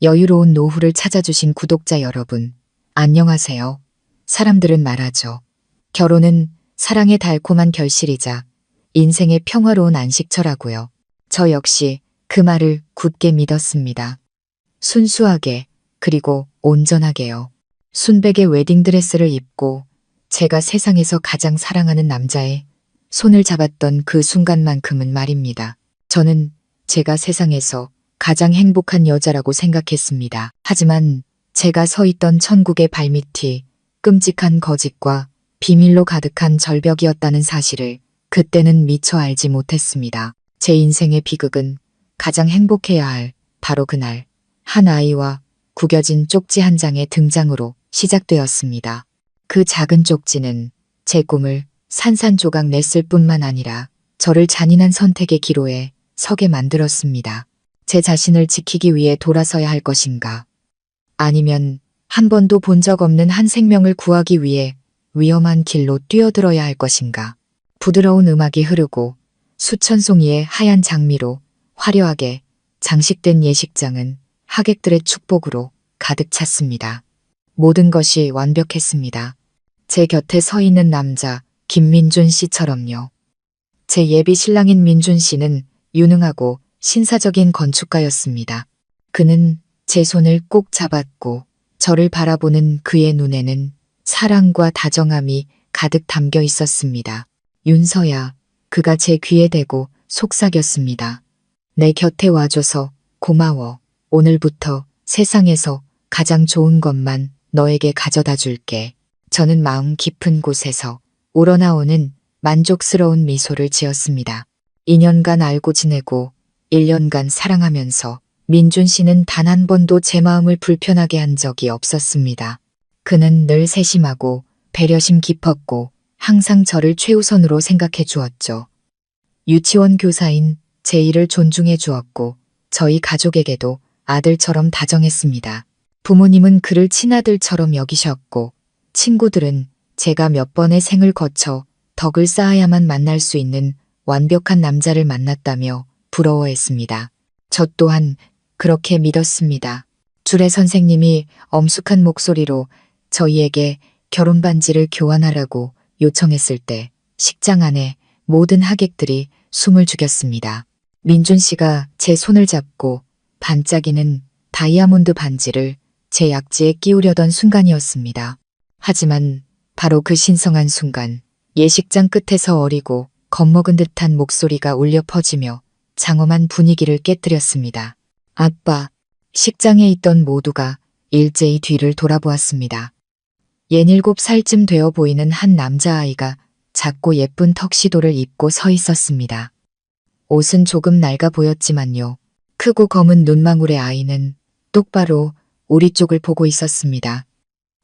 여유로운 노후를 찾아주신 구독자 여러분, 안녕하세요. 사람들은 말하죠. 결혼은 사랑의 달콤한 결실이자 인생의 평화로운 안식처라고요. 저 역시 그 말을 굳게 믿었습니다. 순수하게 그리고 온전하게요. 순백의 웨딩드레스를 입고 제가 세상에서 가장 사랑하는 남자의 손을 잡았던 그 순간만큼은 말입니다. 저는 제가 세상에서 가장 행복한 여자라고 생각했습니다. 하지만 제가 서 있던 천국의 발밑이 끔찍한 거짓과 비밀로 가득한 절벽이었다는 사실을 그때는 미처 알지 못했습니다. 제 인생의 비극은 가장 행복해야 할 바로 그날 한 아이와 구겨진 쪽지 한 장의 등장으로 시작되었습니다. 그 작은 쪽지는 제 꿈을 산산조각 냈을 뿐만 아니라 저를 잔인한 선택의 기로에 서게 만들었습니다. 제 자신을 지키기 위해 돌아서야 할 것인가? 아니면 한 번도 본 적 없는 한 생명을 구하기 위해 위험한 길로 뛰어들어야 할 것인가? 부드러운 음악이 흐르고 수천 송이의 하얀 장미로 화려하게 장식된 예식장은 하객들의 축복으로 가득 찼습니다. 모든 것이 완벽했습니다. 제 곁에 서 있는 남자 김민준 씨처럼요. 제 예비 신랑인 민준 씨는 유능하고 신사적인 건축가였습니다. 그는 제 손을 꼭 잡았고 저를 바라보는 그의 눈에는 사랑과 다정함이 가득 담겨 있었습니다. 윤서야, 그가 제 귀에 대고 속삭였습니다. 내 곁에 와줘서 고마워. 오늘부터 세상에서 가장 좋은 것만 너에게 가져다 줄게. 저는 마음 깊은 곳에서 우러나오는 만족스러운 미소를 지었습니다. 2년간 알고 지내고 1년간 사랑하면서 민준 씨는 단 한 번도 제 마음을 불편하게 한 적이 없었습니다. 그는 늘 세심하고 배려심 깊었고 항상 저를 최우선으로 생각해 주었죠. 유치원 교사인 제 일을 존중해 주었고 저희 가족에게도 아들처럼 다정했습니다. 부모님은 그를 친아들처럼 여기셨고 친구들은 제가 몇 번의 생을 거쳐 덕을 쌓아야만 만날 수 있는 완벽한 남자를 만났다며 부러워했습니다. 저 또한 그렇게 믿었습니다. 주례 선생님이 엄숙한 목소리로 저희에게 결혼 반지를 교환하라고 요청했을 때 식장 안에 모든 하객들이 숨을 죽였습니다. 민준 씨가 제 손을 잡고 반짝이는 다이아몬드 반지를 제 약지에 끼우려던 순간이었습니다. 하지만 바로 그 신성한 순간 예식장 끝에서 어리고 겁먹은 듯한 목소리가 울려 퍼지며 장엄한 분위기를 깨뜨렸습니다. 아빠, 식장에 있던 모두가 일제히 뒤를 돌아보았습니다. 67살쯤 되어 보이는 한 남자아이가 작고 예쁜 턱시도를 입고 서 있었습니다. 옷은 조금 낡아 보였지만요. 크고 검은 눈망울의 아이는 똑바로 우리 쪽을 보고 있었습니다.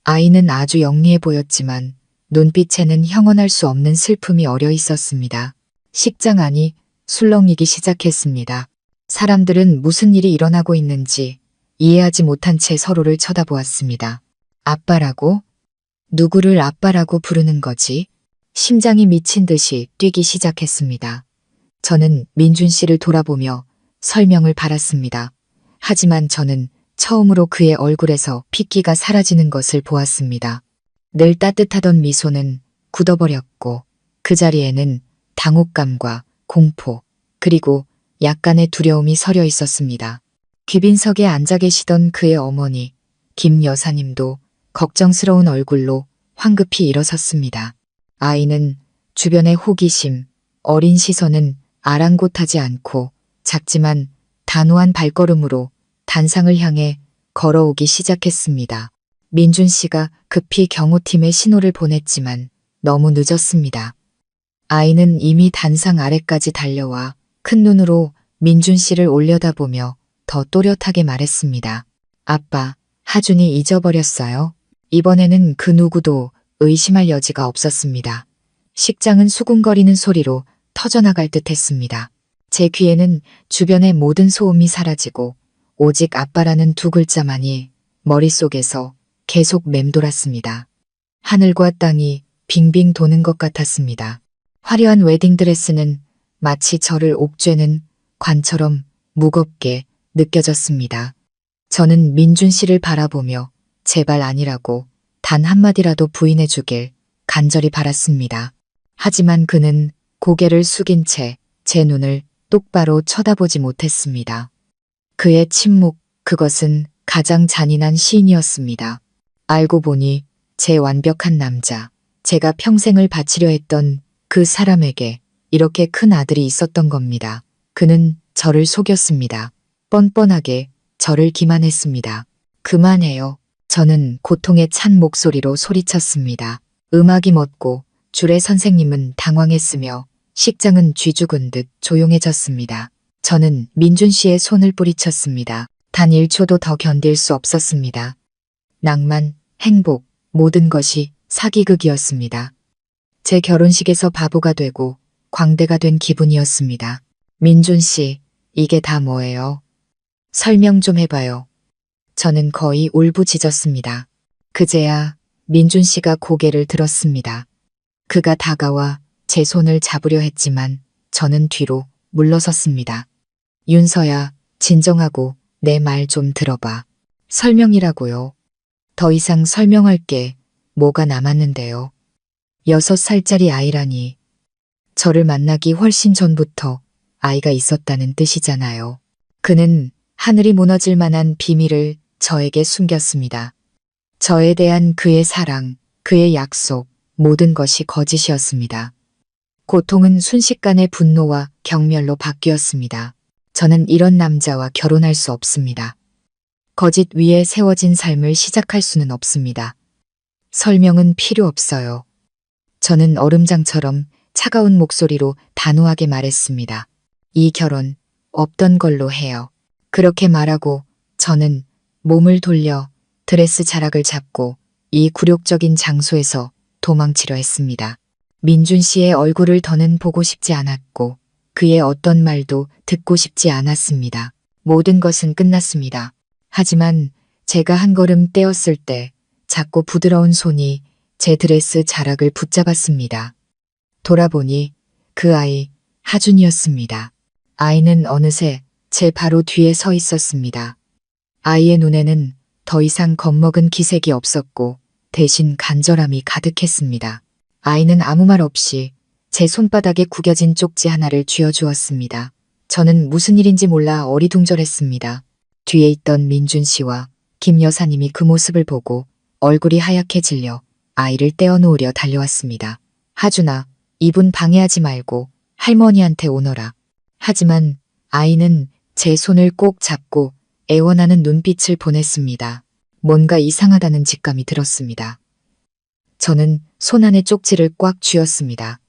아이는 아주 영리해 보였지만 눈빛에는 형언할 수 없는 슬픔이 어려 있었습니다. 식장 안이 술렁이기 시작했습니다. 사람들은 무슨 일이 일어나고 있는지 이해하지 못한 채 서로를 쳐다보았습니다. 아빠라고? 누구를 아빠라고 부르는 거지? 심장이 미친 듯이 뛰기 시작했습니다. 저는 민준 씨를 돌아보며 설명을 바랐습니다. 하지만 저는 처음으로 그의 얼굴에서 핏기가 사라지는 것을 보았습니다. 늘 따뜻하던 미소는 굳어버렸고 그 자리에는 당혹감과 공포 그리고 약간의 두려움이 서려 있었습니다. 귀빈석에 앉아 계시던 그의 어머니 김 여사님도 걱정스러운 얼굴로 황급히 일어섰습니다. 아이는 주변의 호기심, 어린 시선은 아랑곳하지 않고 작지만 단호한 발걸음으로 단상을 향해 걸어오기 시작했습니다. 민준 씨가 급히 경호팀에 신호를 보냈지만 너무 늦었습니다. 아이는 이미 단상 아래까지 달려와 큰 눈으로 민준 씨를 올려다보며 더 또렷하게 말했습니다. 아빠, 하준이 잊어버렸어요? 이번에는 그 누구도 의심할 여지가 없었습니다. 식장은 수군거리는 소리로 터져나갈 듯 했습니다. 제 귀에는 주변의 모든 소음이 사라지고 오직 아빠라는 두 글자만이 머릿속에서 계속 맴돌았습니다. 하늘과 땅이 빙빙 도는 것 같았습니다. 화려한 웨딩드레스는 마치 저를 옥죄는 관처럼 무겁게 느껴졌습니다. 저는 민준 씨를 바라보며 제발 아니라고 단 한마디라도 부인해 주길 간절히 바랐습니다. 하지만 그는 고개를 숙인 채 제 눈을 똑바로 쳐다보지 못했습니다. 그의 침묵, 그것은 가장 잔인한 시인이었습니다. 알고 보니 제 완벽한 남자, 제가 평생을 바치려 했던 그 사람에게 이렇게 큰 아들이 있었던 겁니다. 그는 저를 속였습니다. 뻔뻔하게 저를 기만했습니다. 그만해요. 저는 고통에 찬 목소리로 소리쳤습니다. 음악이 멎고 줄의 선생님은 당황했으며 식장은 쥐죽은 듯 조용해졌습니다. 저는 민준 씨의 손을 뿌리쳤습니다. 단 1초도 더 견딜 수 없었습니다. 낭만, 행복, 모든 것이 사기극이었습니다. 제 결혼식에서 바보가 되고 광대가 된 기분이었습니다. 민준 씨, 이게 다 뭐예요? 설명 좀 해봐요. 저는 거의 울부짖었습니다. 그제야 민준 씨가 고개를 들었습니다. 그가 다가와 제 손을 잡으려 했지만 저는 뒤로 물러섰습니다. 윤서야, 진정하고 내 말 좀 들어봐. 설명이라고요. 더 이상 설명할 게 뭐가 남았는데요. 6살짜리 아이라니. 저를 만나기 훨씬 전부터 아이가 있었다는 뜻이잖아요. 그는 하늘이 무너질 만한 비밀을 저에게 숨겼습니다. 저에 대한 그의 사랑, 그의 약속, 모든 것이 거짓이었습니다. 고통은 순식간에 분노와 경멸로 바뀌었습니다. 저는 이런 남자와 결혼할 수 없습니다. 거짓 위에 세워진 삶을 시작할 수는 없습니다. 설명은 필요 없어요. 저는 얼음장처럼 차가운 목소리로 단호하게 말했습니다. 이 결혼 없던 걸로 해요. 그렇게 말하고 저는 몸을 돌려 드레스 자락을 잡고 이 굴욕적인 장소에서 도망치려 했습니다. 민준 씨의 얼굴을 더는 보고 싶지 않았고 그의 어떤 말도 듣고 싶지 않았습니다. 모든 것은 끝났습니다. 하지만 제가 한 걸음 떼었을 때 작고 부드러운 손이 제 드레스 자락을 붙잡았습니다. 돌아보니 그 아이 하준이었습니다. 아이는 어느새 제 바로 뒤에 서 있었습니다. 아이의 눈에는 더 이상 겁먹은 기색이 없었고 대신 간절함이 가득했습니다. 아이는 아무 말 없이 제 손바닥에 구겨진 쪽지 하나를 쥐어주었습니다. 저는 무슨 일인지 몰라 어리둥절했습니다. 뒤에 있던 민준 씨와 김 여사님이 그 모습을 보고 얼굴이 하얗게 질려 아이를 떼어놓으려 달려왔습니다. 하준아, 이분 방해하지 말고 할머니한테 오너라. 하지만 아이는 제 손을 꼭 잡고 애원하는 눈빛을 보냈습니다. 뭔가 이상하다는 직감이 들었습니다. 저는 손 안에 쪽지를 꽉 쥐었습니다.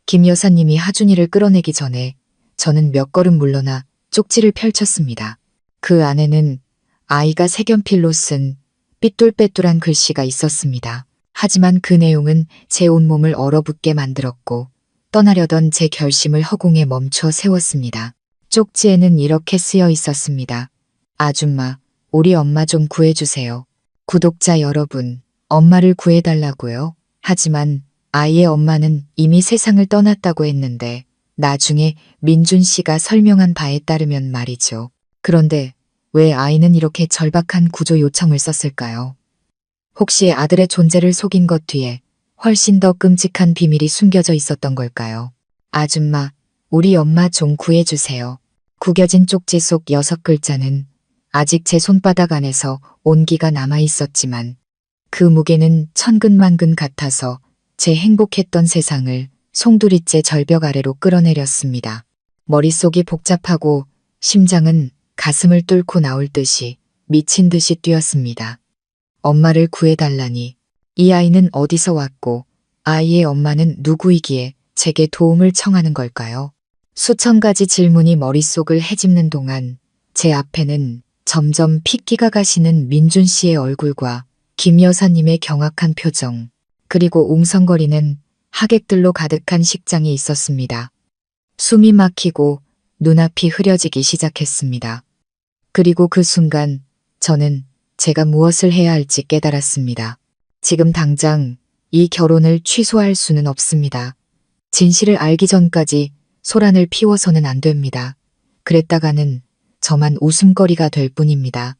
김 여사님이 하준이를 끌어내기 전에 저는 몇 걸음 물러나 쪽지를 펼쳤습니다. 그 안에는 아이가 색연필로 쓴 삐뚤빼뚤한 글씨가 있었습니다. 하지만 그 내용은 제 온몸을 얼어붙게 만들었고 떠나려던 제 결심을 허공에 멈춰 세웠습니다. 쪽지에는 이렇게 쓰여 있었습니다. 아줌마, 우리 엄마 좀 구해주세요. 구독자 여러분, 엄마를 구해달라고요? 하지만 아이의 엄마는 이미 세상을 떠났다고 했는데 나중에 민준 씨가 설명한 바에 따르면 말이죠. 그런데 왜 아이는 이렇게 절박한 구조 요청을 썼을까요? 혹시 아들의 존재를 속인 것 뒤에 훨씬 더 끔찍한 비밀이 숨겨져 있었던 걸까요? 아줌마, 우리 엄마 좀 구해주세요. 구겨진 쪽지 속 6글자는 아직 제 손바닥 안에서 온기가 남아있었지만 그 무게는 천근만근 같아서 제 행복했던 세상을 송두리째 절벽 아래로 끌어내렸습니다. 머릿속이 복잡하고 심장은 가슴을 뚫고 나올 듯이 미친 듯이 뛰었습니다. 엄마를 구해달라니. 이 아이는 어디서 왔고 아이의 엄마는 누구이기에 제게 도움을 청하는 걸까요? 수천 가지 질문이 머릿속을 헤집는 동안 제 앞에는 점점 핏기가 가시는 민준 씨의 얼굴과 김 여사님의 경악한 표정, 그리고 웅성거리는 하객들로 가득한 식장이 있었습니다. 숨이 막히고 눈앞이 흐려지기 시작했습니다. 그리고 그 순간 저는 제가 무엇을 해야 할지 깨달았습니다. 지금 당장 이 결혼을 취소할 수는 없습니다. 진실을 알기 전까지 소란을 피워서는 안 됩니다. 그랬다가는 저만 웃음거리가 될 뿐입니다.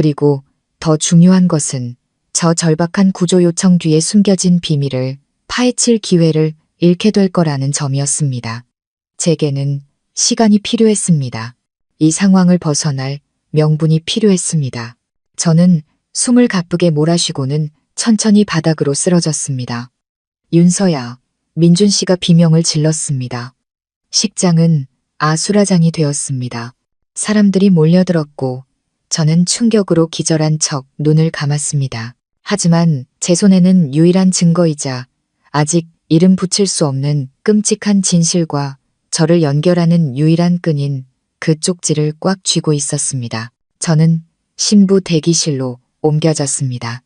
그리고 더 중요한 것은 저 절박한 구조 요청 뒤에 숨겨진 비밀을 파헤칠 기회를 잃게 될 거라는 점이었습니다. 제게는 시간이 필요했습니다. 이 상황을 벗어날 명분이 필요했습니다. 저는 숨을 가쁘게 몰아쉬고는 천천히 바닥으로 쓰러졌습니다. 윤서야, 민준 씨가 비명을 질렀습니다. 식장은 아수라장이 되었습니다. 사람들이 몰려들었고 저는 충격으로 기절한 척 눈을 감았습니다. 하지만 제 손에는 유일한 증거이자 아직 이름 붙일 수 없는 끔찍한 진실과 저를 연결하는 유일한 끈인 그 쪽지를 꽉 쥐고 있었습니다. 저는 신부 대기실로 옮겨졌습니다.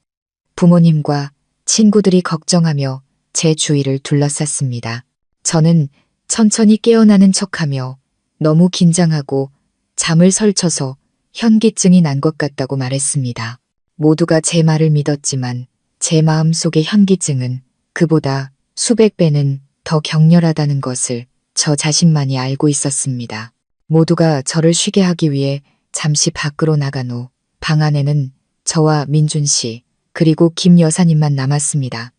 부모님과 친구들이 걱정하며 제 주위를 둘러쌌습니다. 저는 천천히 깨어나는 척하며 너무 긴장하고 잠을 설쳐서 현기증이 난 것 같다고 말했습니다. 모두가 제 말을 믿었지만 제 마음속의 현기증은 그보다 수백 배는 더 격렬하다는 것을 저 자신만이 알고 있었습니다. 모두가 저를 쉬게 하기 위해 잠시 밖으로 나간 후 방 안에는 저와 민준 씨 그리고 김 여사님만 남았습니다.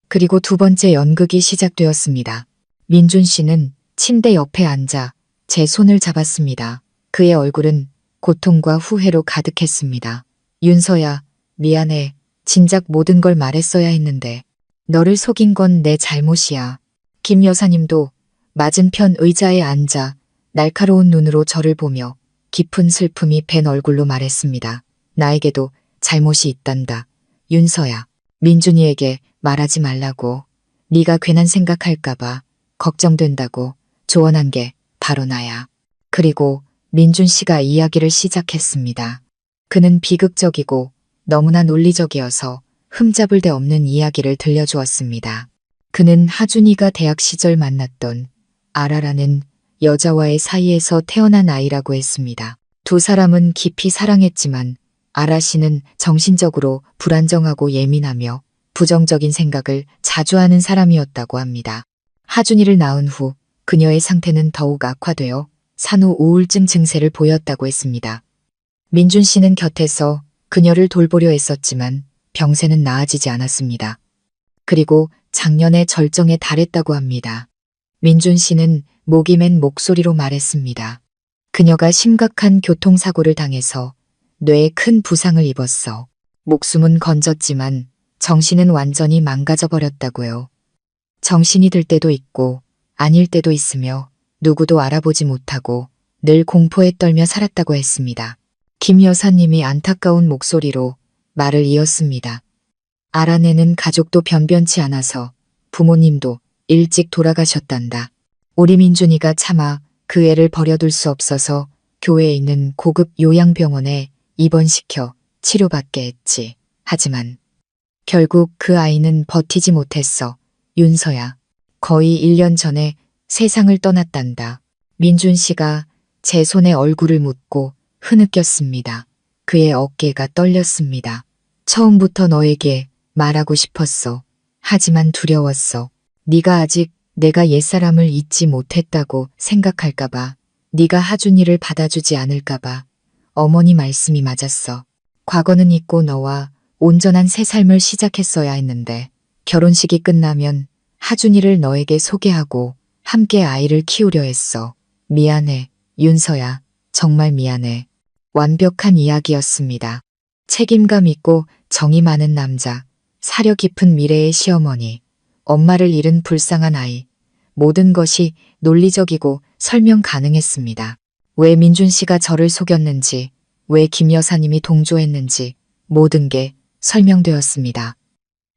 그리고 두 번째 연극이 시작되었습니다. 민준 씨는 침대 옆에 앉아 제 손을 잡았습니다. 그의 얼굴은 고통과 후회로 가득했습니다. 윤서야, 미안해. 진작 모든 걸 말했어야 했는데 너를 속인 건 내 잘못이야. 김 여사님도 맞은편 의자에 앉아 날카로운 눈으로 저를 보며 깊은 슬픔이 밴 얼굴로 말했습니다. 나에게도 잘못이 있단다. 윤서야, 민준이에게 말하지 말라고. 네가 괜한 생각할까봐 걱정된다고 조언한 게 바로 나야. 그리고 민준 씨가 이야기를 시작했습니다. 그는 비극적이고 너무나 논리적이어서 흠잡을 데 없는 이야기를 들려주었습니다. 그는 하준이가 대학 시절 만났던 아라라는 여자와의 사이에서 태어난 아이라고 했습니다. 두 사람은 깊이 사랑했지만 아라 씨는 정신적으로 불안정하고 예민하며 부정적인 생각을 자주 하는 사람이었다고 합니다. 하준이를 낳은 후 그녀의 상태는 더욱 악화되어 산후 우울증 증세를 보였다고 했습니다. 민준 씨는 곁에서 그녀를 돌보려 했었지만 병세는 나아지지 않았습니다. 그리고 작년에 절정에 달했다고 합니다. 민준 씨는 목이 맨 목소리로 말했습니다. 그녀가 심각한 교통사고를 당해서 뇌에 큰 부상을 입었어. 목숨은 건졌지만 정신은 완전히 망가져 버렸다고요. 정신이 들 때도 있고 아닐 때도 있으며 누구도 알아보지 못하고 늘 공포에 떨며 살았다고 했습니다. 김 여사님이 안타까운 목소리로 말을 이었습니다. 아라네는 가족도 변변치 않아서 부모님도 일찍 돌아가셨단다. 우리 민준이가 차마 그 애를 버려둘 수 없어서 교회에 있는 고급 요양병원에 입원시켜 치료받게 했지. 하지만 결국 그 아이는 버티지 못했어. 윤서야. 거의 1년 전에 세상을 떠났단다. 민준 씨가 제 손에 얼굴을 묻고 흐느꼈습니다. 그의 어깨가 떨렸습니다. 처음부터 너에게 말하고 싶었어. 하지만 두려웠어. 네가 아직 내가 옛사람을 잊지 못했다고 생각할까봐, 네가 하준이를 받아주지 않을까봐. 어머니 말씀이 맞았어. 과거는 잊고 너와 온전한 새 삶을 시작했어야 했는데 결혼식이 끝나면 하준이를 너에게 소개하고 함께 아이를 키우려 했어. 미안해, 윤서야. 정말 미안해. 완벽한 이야기였습니다. 책임감 있고 정이 많은 남자, 사려 깊은 미래의 시어머니, 엄마를 잃은 불쌍한 아이. 모든 것이 논리적이고 설명 가능했습니다. 왜 민준 씨가 저를 속였는지, 왜 김 여사님이 동조했는지 모든 게 설명되었습니다.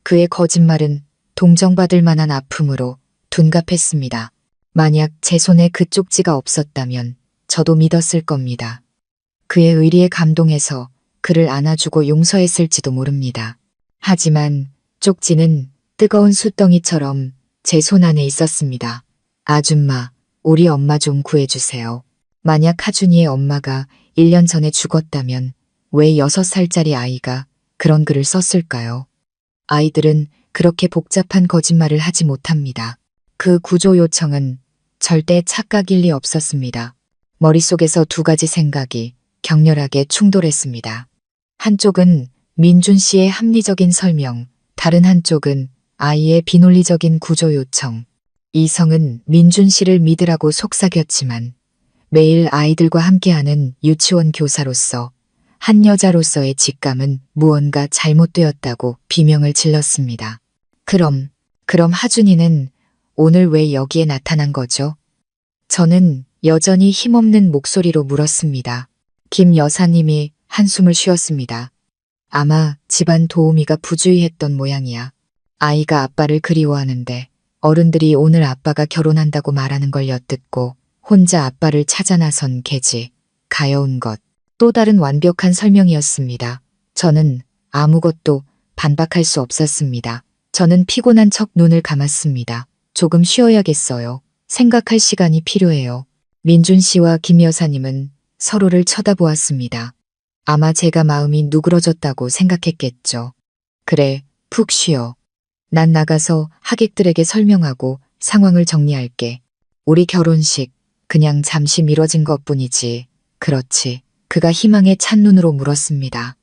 그의 거짓말은 동정받을 만한 아픔으로 둔갑했습니다. 만약 제 손에 그 쪽지가 없었다면 저도 믿었을 겁니다. 그의 의리에 감동해서 그를 안아주고 용서했을지도 모릅니다. 하지만 쪽지는 뜨거운 숯덩이처럼 제 손 안에 있었습니다. 아줌마, 우리 엄마 좀 구해주세요. 만약 하준이의 엄마가 1년 전에 죽었다면 왜 6살짜리 아이가 그런 글을 썼을까요? 아이들은 그렇게 복잡한 거짓말을 하지 못합니다. 그 구조 요청은 절대 착각일 리 없었습니다. 머릿속에서 두 가지 생각이 격렬하게 충돌했습니다. 한쪽은 민준 씨의 합리적인 설명, 다른 한쪽은 아이의 비논리적인 구조 요청. 이성은 민준 씨를 믿으라고 속삭였지만 매일 아이들과 함께하는 유치원 교사로서 한 여자로서의 직감은 무언가 잘못되었다고 비명을 질렀습니다. 그럼 하준이는 오늘 왜 여기에 나타난 거죠? 저는 여전히 힘없는 목소리로 물었습니다. 김 여사님이 한숨을 쉬었습니다. 아마 집안 도우미가 부주의했던 모양이야. 아이가 아빠를 그리워하는데 어른들이 오늘 아빠가 결혼한다고 말하는 걸 엿듣고 혼자 아빠를 찾아 나선 개지. 가여운 것. 또 다른 완벽한 설명이었습니다. 저는 아무것도 반박할 수 없었습니다. 저는 피곤한 척 눈을 감았습니다. 조금 쉬어야겠어요. 생각할 시간이 필요해요. 민준 씨와 김 여사님은 서로를 쳐다보았습니다. 아마 제가 마음이 누그러졌다고 생각했겠죠. 그래, 푹 쉬어. 난 나가서 하객들에게 설명하고 상황을 정리할게. 우리 결혼식 그냥 잠시 미뤄진 것뿐이지. 그렇지. 그가 희망에 찬 눈으로 물었습니다.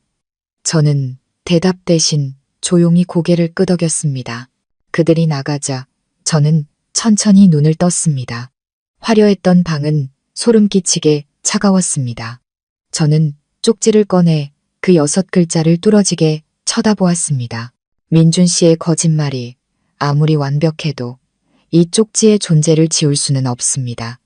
저는 대답 대신 조용히 고개를 끄덕였습니다. 그들이 나가자 저는 천천히 눈을 떴습니다. 화려했던 방은 소름 끼치게 차가웠습니다. 저는 쪽지를 꺼내 그 6글자를 뚫어지게 쳐다보았습니다. 민준 씨의 거짓말이 아무리 완벽해도 이 쪽지의 존재를 지울 수는 없습니다.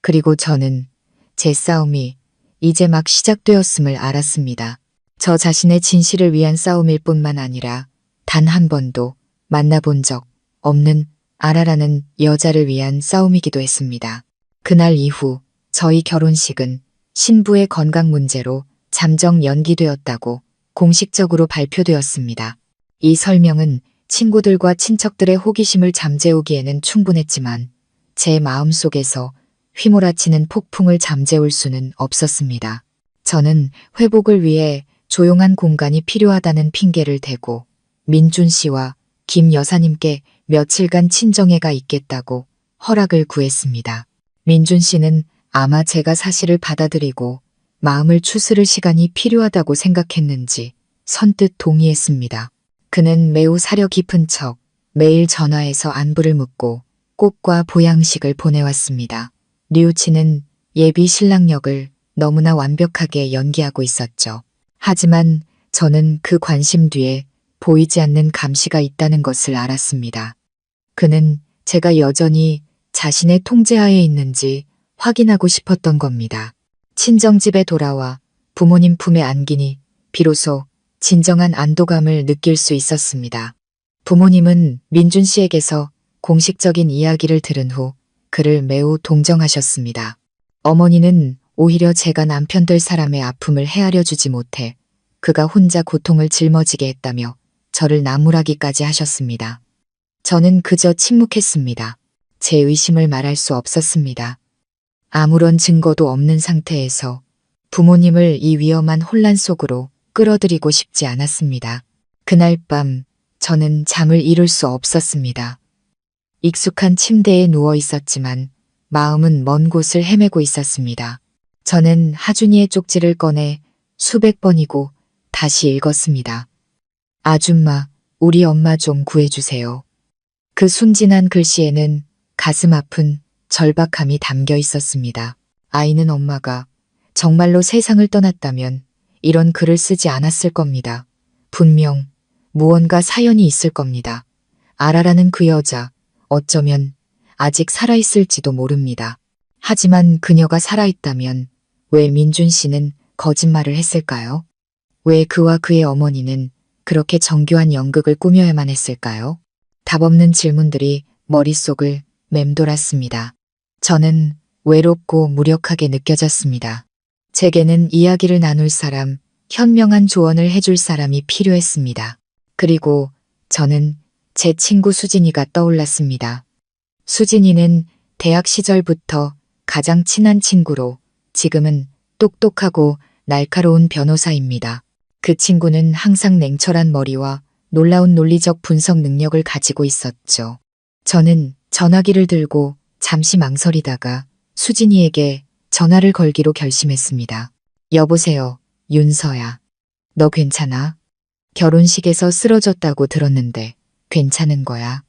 그리고 저는 제 싸움이 이제 막 시작되었음을 알았습니다. 저 자신의 진실을 위한 싸움일 뿐만 아니라 단 한 번도 만나본 적 없는 아라라는 여자를 위한 싸움이기도 했습니다. 그날 이후 저희 결혼식은 신부의 건강 문제로 잠정 연기되었다고 공식적으로 발표되었습니다. 이 설명은 친구들과 친척들의 호기심을 잠재우기에는 충분했지만 제 마음속에서 휘몰아치는 폭풍을 잠재울 수는 없었습니다. 저는 회복을 위해 조용한 공간이 필요하다는 핑계를 대고 민준 씨와 김 여사님께 며칠간 친정에가 있겠다고 허락을 구했습니다. 민준 씨는 아마 제가 사실을 받아들이고 마음을 추스를 시간이 필요하다고 생각했는지 선뜻 동의했습니다. 그는 매우 사려 깊은 척 매일 전화해서 안부를 묻고 꽃과 보양식을 보내왔습니다. 류치는 예비 신랑 역을 너무나 완벽하게 연기하고 있었죠. 하지만 저는 그 관심 뒤에 보이지 않는 감시가 있다는 것을 알았습니다. 그는 제가 여전히 자신의 통제하에 있는지 확인하고 싶었던 겁니다. 친정집에 돌아와 부모님 품에 안기니 비로소 진정한 안도감을 느낄 수 있었습니다. 부모님은 민준 씨에게서 공식적인 이야기를 들은 후 그를 매우 동정하셨습니다. 어머니는 오히려 제가 남편 될 사람의 아픔을 헤아려 주지 못해 그가 혼자 고통을 짊어지게 했다며 저를 나무라기까지 하셨습니다. 저는 그저 침묵했습니다. 제 의심을 말할 수 없었습니다. 아무런 증거도 없는 상태에서 부모님을 이 위험한 혼란 속으로 끌어들이고 싶지 않았습니다. 그날 밤 저는 잠을 이룰 수 없었습니다. 익숙한 침대에 누워 있었지만 마음은 먼 곳을 헤매고 있었습니다. 저는 하준이의 쪽지를 꺼내 수백 번이고 다시 읽었습니다. 아줌마, 우리 엄마 좀 구해주세요. 그 순진한 글씨에는 가슴 아픈 절박함이 담겨 있었습니다. 아이는 엄마가 정말로 세상을 떠났다면 이런 글을 쓰지 않았을 겁니다. 분명 무언가 사연이 있을 겁니다. 아라라는 그 여자, 어쩌면 아직 살아있을지도 모릅니다. 하지만 그녀가 살아있다면 왜 민준 씨는 거짓말을 했을까요? 왜 그와 그의 어머니는 그렇게 정교한 연극을 꾸며야만 했을까요? 답없는 질문들이 머릿속을 맴돌았습니다. 저는 외롭고 무력하게 느껴졌습니다. 제게는 이야기를 나눌 사람, 현명한 조언을 해줄 사람이 필요했습니다. 그리고 저는 제 친구 수진이가 떠올랐습니다. 수진이는 대학 시절부터 가장 친한 친구로 지금은 똑똑하고 날카로운 변호사입니다. 그 친구는 항상 냉철한 머리와 놀라운 논리적 분석 능력을 가지고 있었죠. 저는 전화기를 들고 잠시 망설이다가 수진이에게 전화를 걸기로 결심했습니다. 여보세요, 윤서야. 너 괜찮아? 결혼식에서 쓰러졌다고 들었는데 괜찮은 거야?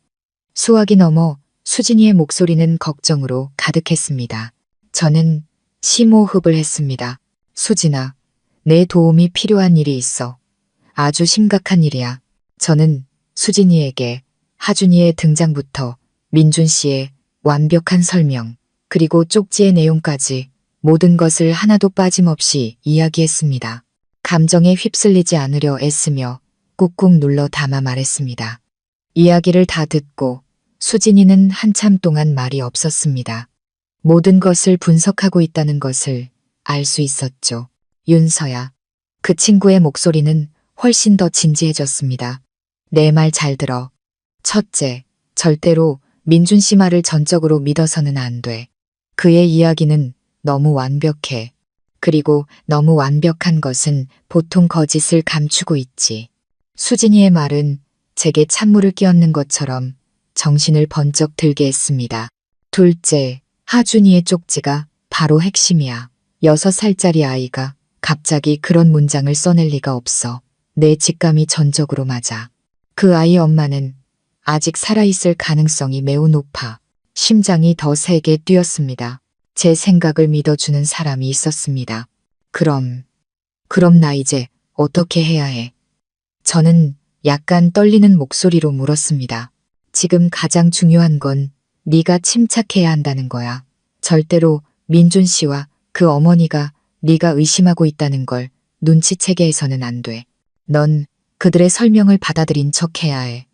수화기 넘어 수진이의 목소리는 걱정으로 가득했습니다. 저는 심호흡을 했습니다. 수진아, 내 도움이 필요한 일이 있어. 아주 심각한 일이야. 저는 수진이에게 하준이의 등장부터 민준 씨의 완벽한 설명, 그리고 쪽지의 내용까지 모든 것을 하나도 빠짐없이 이야기했습니다. 감정에 휩쓸리지 않으려 애쓰며 꾹꾹 눌러 담아 말했습니다. 이야기를 다 듣고 수진이는 한참 동안 말이 없었습니다. 모든 것을 분석하고 있다는 것을 알 수 있었죠. 윤서야. 그 친구의 목소리는 훨씬 더 진지해졌습니다. 내 말 잘 들어. 첫째, 절대로 민준 씨 말을 전적으로 믿어서는 안 돼. 그의 이야기는 너무 완벽해. 그리고 너무 완벽한 것은 보통 거짓을 감추고 있지. 수진이의 말은 제게 찬물을 끼얹는 것처럼 정신을 번쩍 들게 했습니다. 둘째, 하준이의 쪽지가 바로 핵심이야. 6살짜리 아이가 갑자기 그런 문장을 써낼 리가 없어. 내 직감이 전적으로 맞아. 그 아이 엄마는 아직 살아있을 가능성이 매우 높아. 심장이 더 세게 뛰었습니다. 제 생각을 믿어주는 사람이 있었습니다. 그럼 나 이제 어떻게 해야 해? 저는 약간 떨리는 목소리로 물었습니다. 지금 가장 중요한 건 네가 침착해야 한다는 거야. 절대로 민준 씨와 그 어머니가 네가 의심하고 있다는 걸 눈치채게 해서는 안 돼. 넌 그들의 설명을 받아들인 척 해야 해.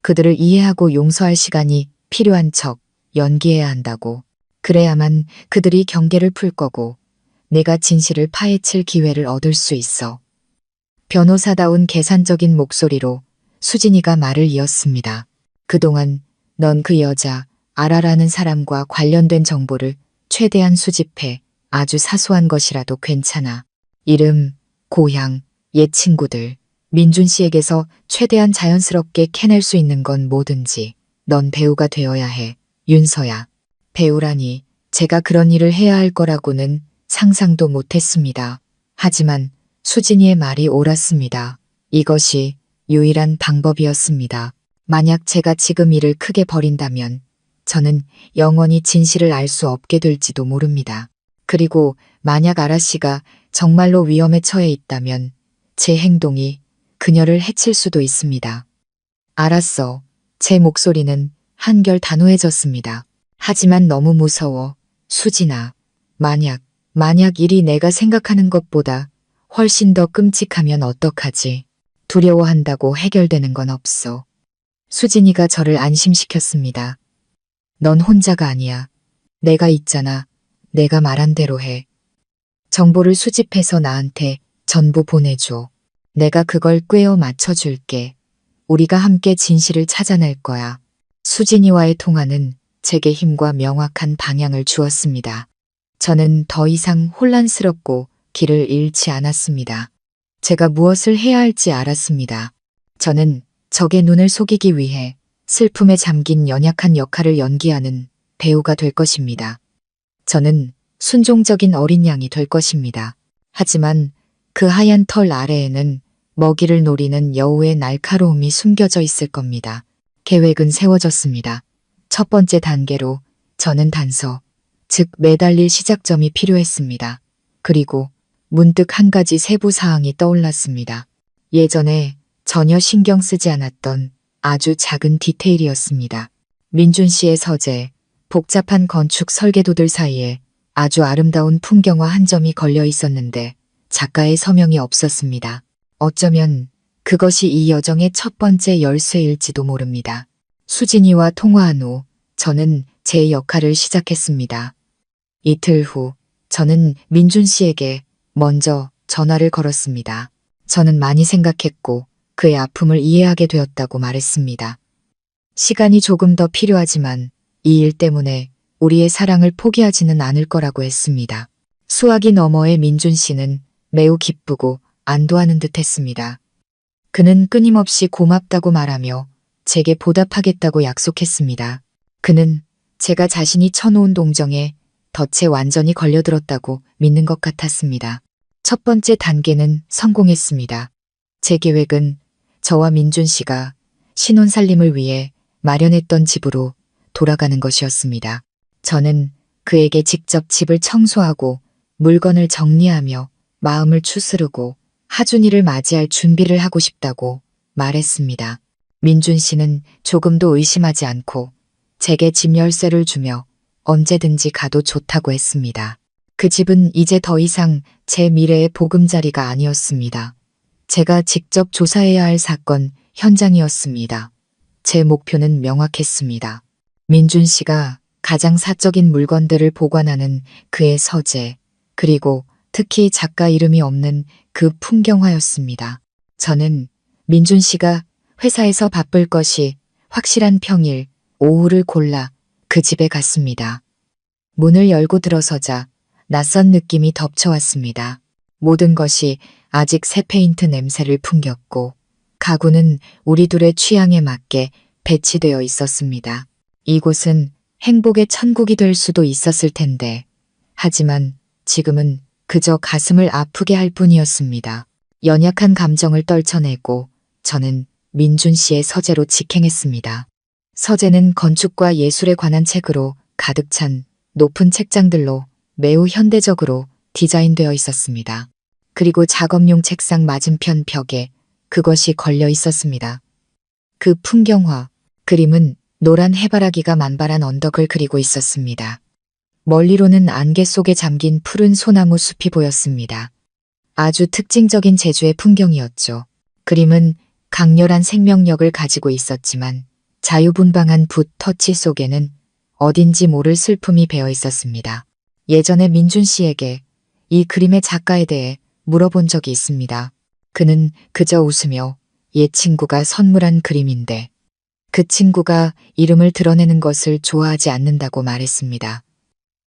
그들을 이해하고 용서할 시간이 필요한 척 연기해야 한다고. 그래야만 그들이 경계를 풀 거고 내가 진실을 파헤칠 기회를 얻을 수 있어. 변호사다운 계산적인 목소리로 수진이가 말을 이었습니다. 그동안 넌 그 여자 아라라는 사람과 관련된 정보를 최대한 수집해. 아주 사소한 것이라도 괜찮아. 이름, 고향, 옛 친구들, 민준 씨에게서 최대한 자연스럽게 캐낼 수 있는 건 뭐든지. 넌 배우가 되어야 해. 윤서야. 배우라니 제가 그런 일을 해야 할 거라고는 상상도 못했습니다. 하지만 수진이의 말이 옳았습니다. 이것이 유일한 방법이었습니다. 만약 제가 지금 일을 크게 벌인다면 저는 영원히 진실을 알 수 없게 될지도 모릅니다. 그리고 만약 아라 씨가 정말로 위험에 처해 있다면 제 행동이 그녀를 해칠 수도 있습니다. 알았어. 제 목소리는 한결 단호해졌습니다. 하지만 너무 무서워. 수진아. 만약 일이 내가 생각하는 것보다 훨씬 더 끔찍하면 어떡하지? 두려워한다고 해결되는 건 없어. 수진이가 저를 안심시켰습니다. 넌 혼자가 아니야. 내가 있잖아. 내가 말한 대로 해. 정보를 수집해서 나한테 전부 보내줘. 내가 그걸 꿰어 맞춰줄게. 우리가 함께 진실을 찾아낼 거야. 수진이와의 통화는 제게 힘과 명확한 방향을 주었습니다. 저는 더 이상 혼란스럽고 길을 잃지 않았습니다. 제가 무엇을 해야 할지 알았습니다. 저는 적의 눈을 속이기 위해 슬픔에 잠긴 연약한 역할을 연기하는 배우가 될 것입니다. 저는 순종적인 어린 양이 될 것입니다. 하지만 그 하얀 털 아래에는 먹이를 노리는 여우의 날카로움이 숨겨져 있을 겁니다. 계획은 세워졌습니다. 첫 번째 단계로 저는 단서, 즉 매달릴 시작점이 필요했습니다. 그리고 문득 한 가지 세부 사항이 떠올랐습니다. 예전에 전혀 신경 쓰지 않았던 아주 작은 디테일이었습니다. 민준 씨의 서재, 복잡한 건축 설계도들 사이에 아주 아름다운 풍경화 한 점이 걸려 있었는데 작가의 서명이 없었습니다. 어쩌면 그것이 이 여정의 첫 번째 열쇠일지도 모릅니다. 수진이와 통화한 후 저는 제 역할을 시작했습니다. 이틀 후 저는 민준 씨에게 먼저 전화를 걸었습니다. 저는 많이 생각했고 그의 아픔을 이해하게 되었다고 말했습니다. 시간이 조금 더 필요하지만 이 일 때문에 우리의 사랑을 포기하지는 않을 거라고 했습니다. 수화기 너머의 민준 씨는 매우 기쁘고 안도하는 듯 했습니다. 그는 끊임없이 고맙다고 말하며 제게 보답하겠다고 약속했습니다. 그는 제가 자신이 쳐놓은 동정에 덫에 완전히 걸려들었다고 믿는 것 같았습니다. 첫 번째 단계는 성공했습니다. 제 계획은 저와 민준 씨가 신혼살림을 위해 마련했던 집으로 돌아가는 것이었습니다. 저는 그에게 직접 집을 청소하고 물건을 정리하며 마음을 추스르고 하준이를 맞이할 준비를 하고 싶다고 말했습니다. 민준 씨는 조금도 의심하지 않고 제게 집 열쇠를 주며 언제든지 가도 좋다고 했습니다. 그 집은 이제 더 이상 제 미래의 보금자리가 아니었습니다. 제가 직접 조사해야 할 사건 현장이었습니다. 제 목표는 명확했습니다. 민준 씨가 가장 사적인 물건들을 보관하는 그의 서재, 그리고 특히 작가 이름이 없는 그 풍경화였습니다. 저는 민준 씨가 회사에서 바쁠 것이 확실한 평일, 오후를 골라 그 집에 갔습니다. 문을 열고 들어서자 낯선 느낌이 덮쳐왔습니다. 모든 것이 아직 새 페인트 냄새를 풍겼고 가구는 우리 둘의 취향에 맞게 배치되어 있었습니다. 이곳은 행복의 천국이 될 수도 있었을 텐데 하지만 지금은 그저 가슴을 아프게 할 뿐이었습니다. 연약한 감정을 떨쳐내고 저는 민준 씨의 서재로 직행했습니다. 서재는 건축과 예술에 관한 책으로 가득 찬 높은 책장들로 매우 현대적으로 디자인되어 있었습니다. 그리고 작업용 책상 맞은편 벽에 그것이 걸려 있었습니다. 그 풍경화, 그림은 노란 해바라기가 만발한 언덕을 그리고 있었습니다. 멀리로는 안개 속에 잠긴 푸른 소나무 숲이 보였습니다. 아주 특징적인 제주의 풍경이었죠. 그림은 강렬한 생명력을 가지고 있었지만 자유분방한 붓 터치 속에는 어딘지 모를 슬픔이 배어 있었습니다. 예전에 민준 씨에게 이 그림의 작가에 대해 물어본 적이 있습니다. 그는 그저 웃으며 옛 친구가 선물한 그림인데 그 친구가 이름을 드러내는 것을 좋아하지 않는다고 말했습니다.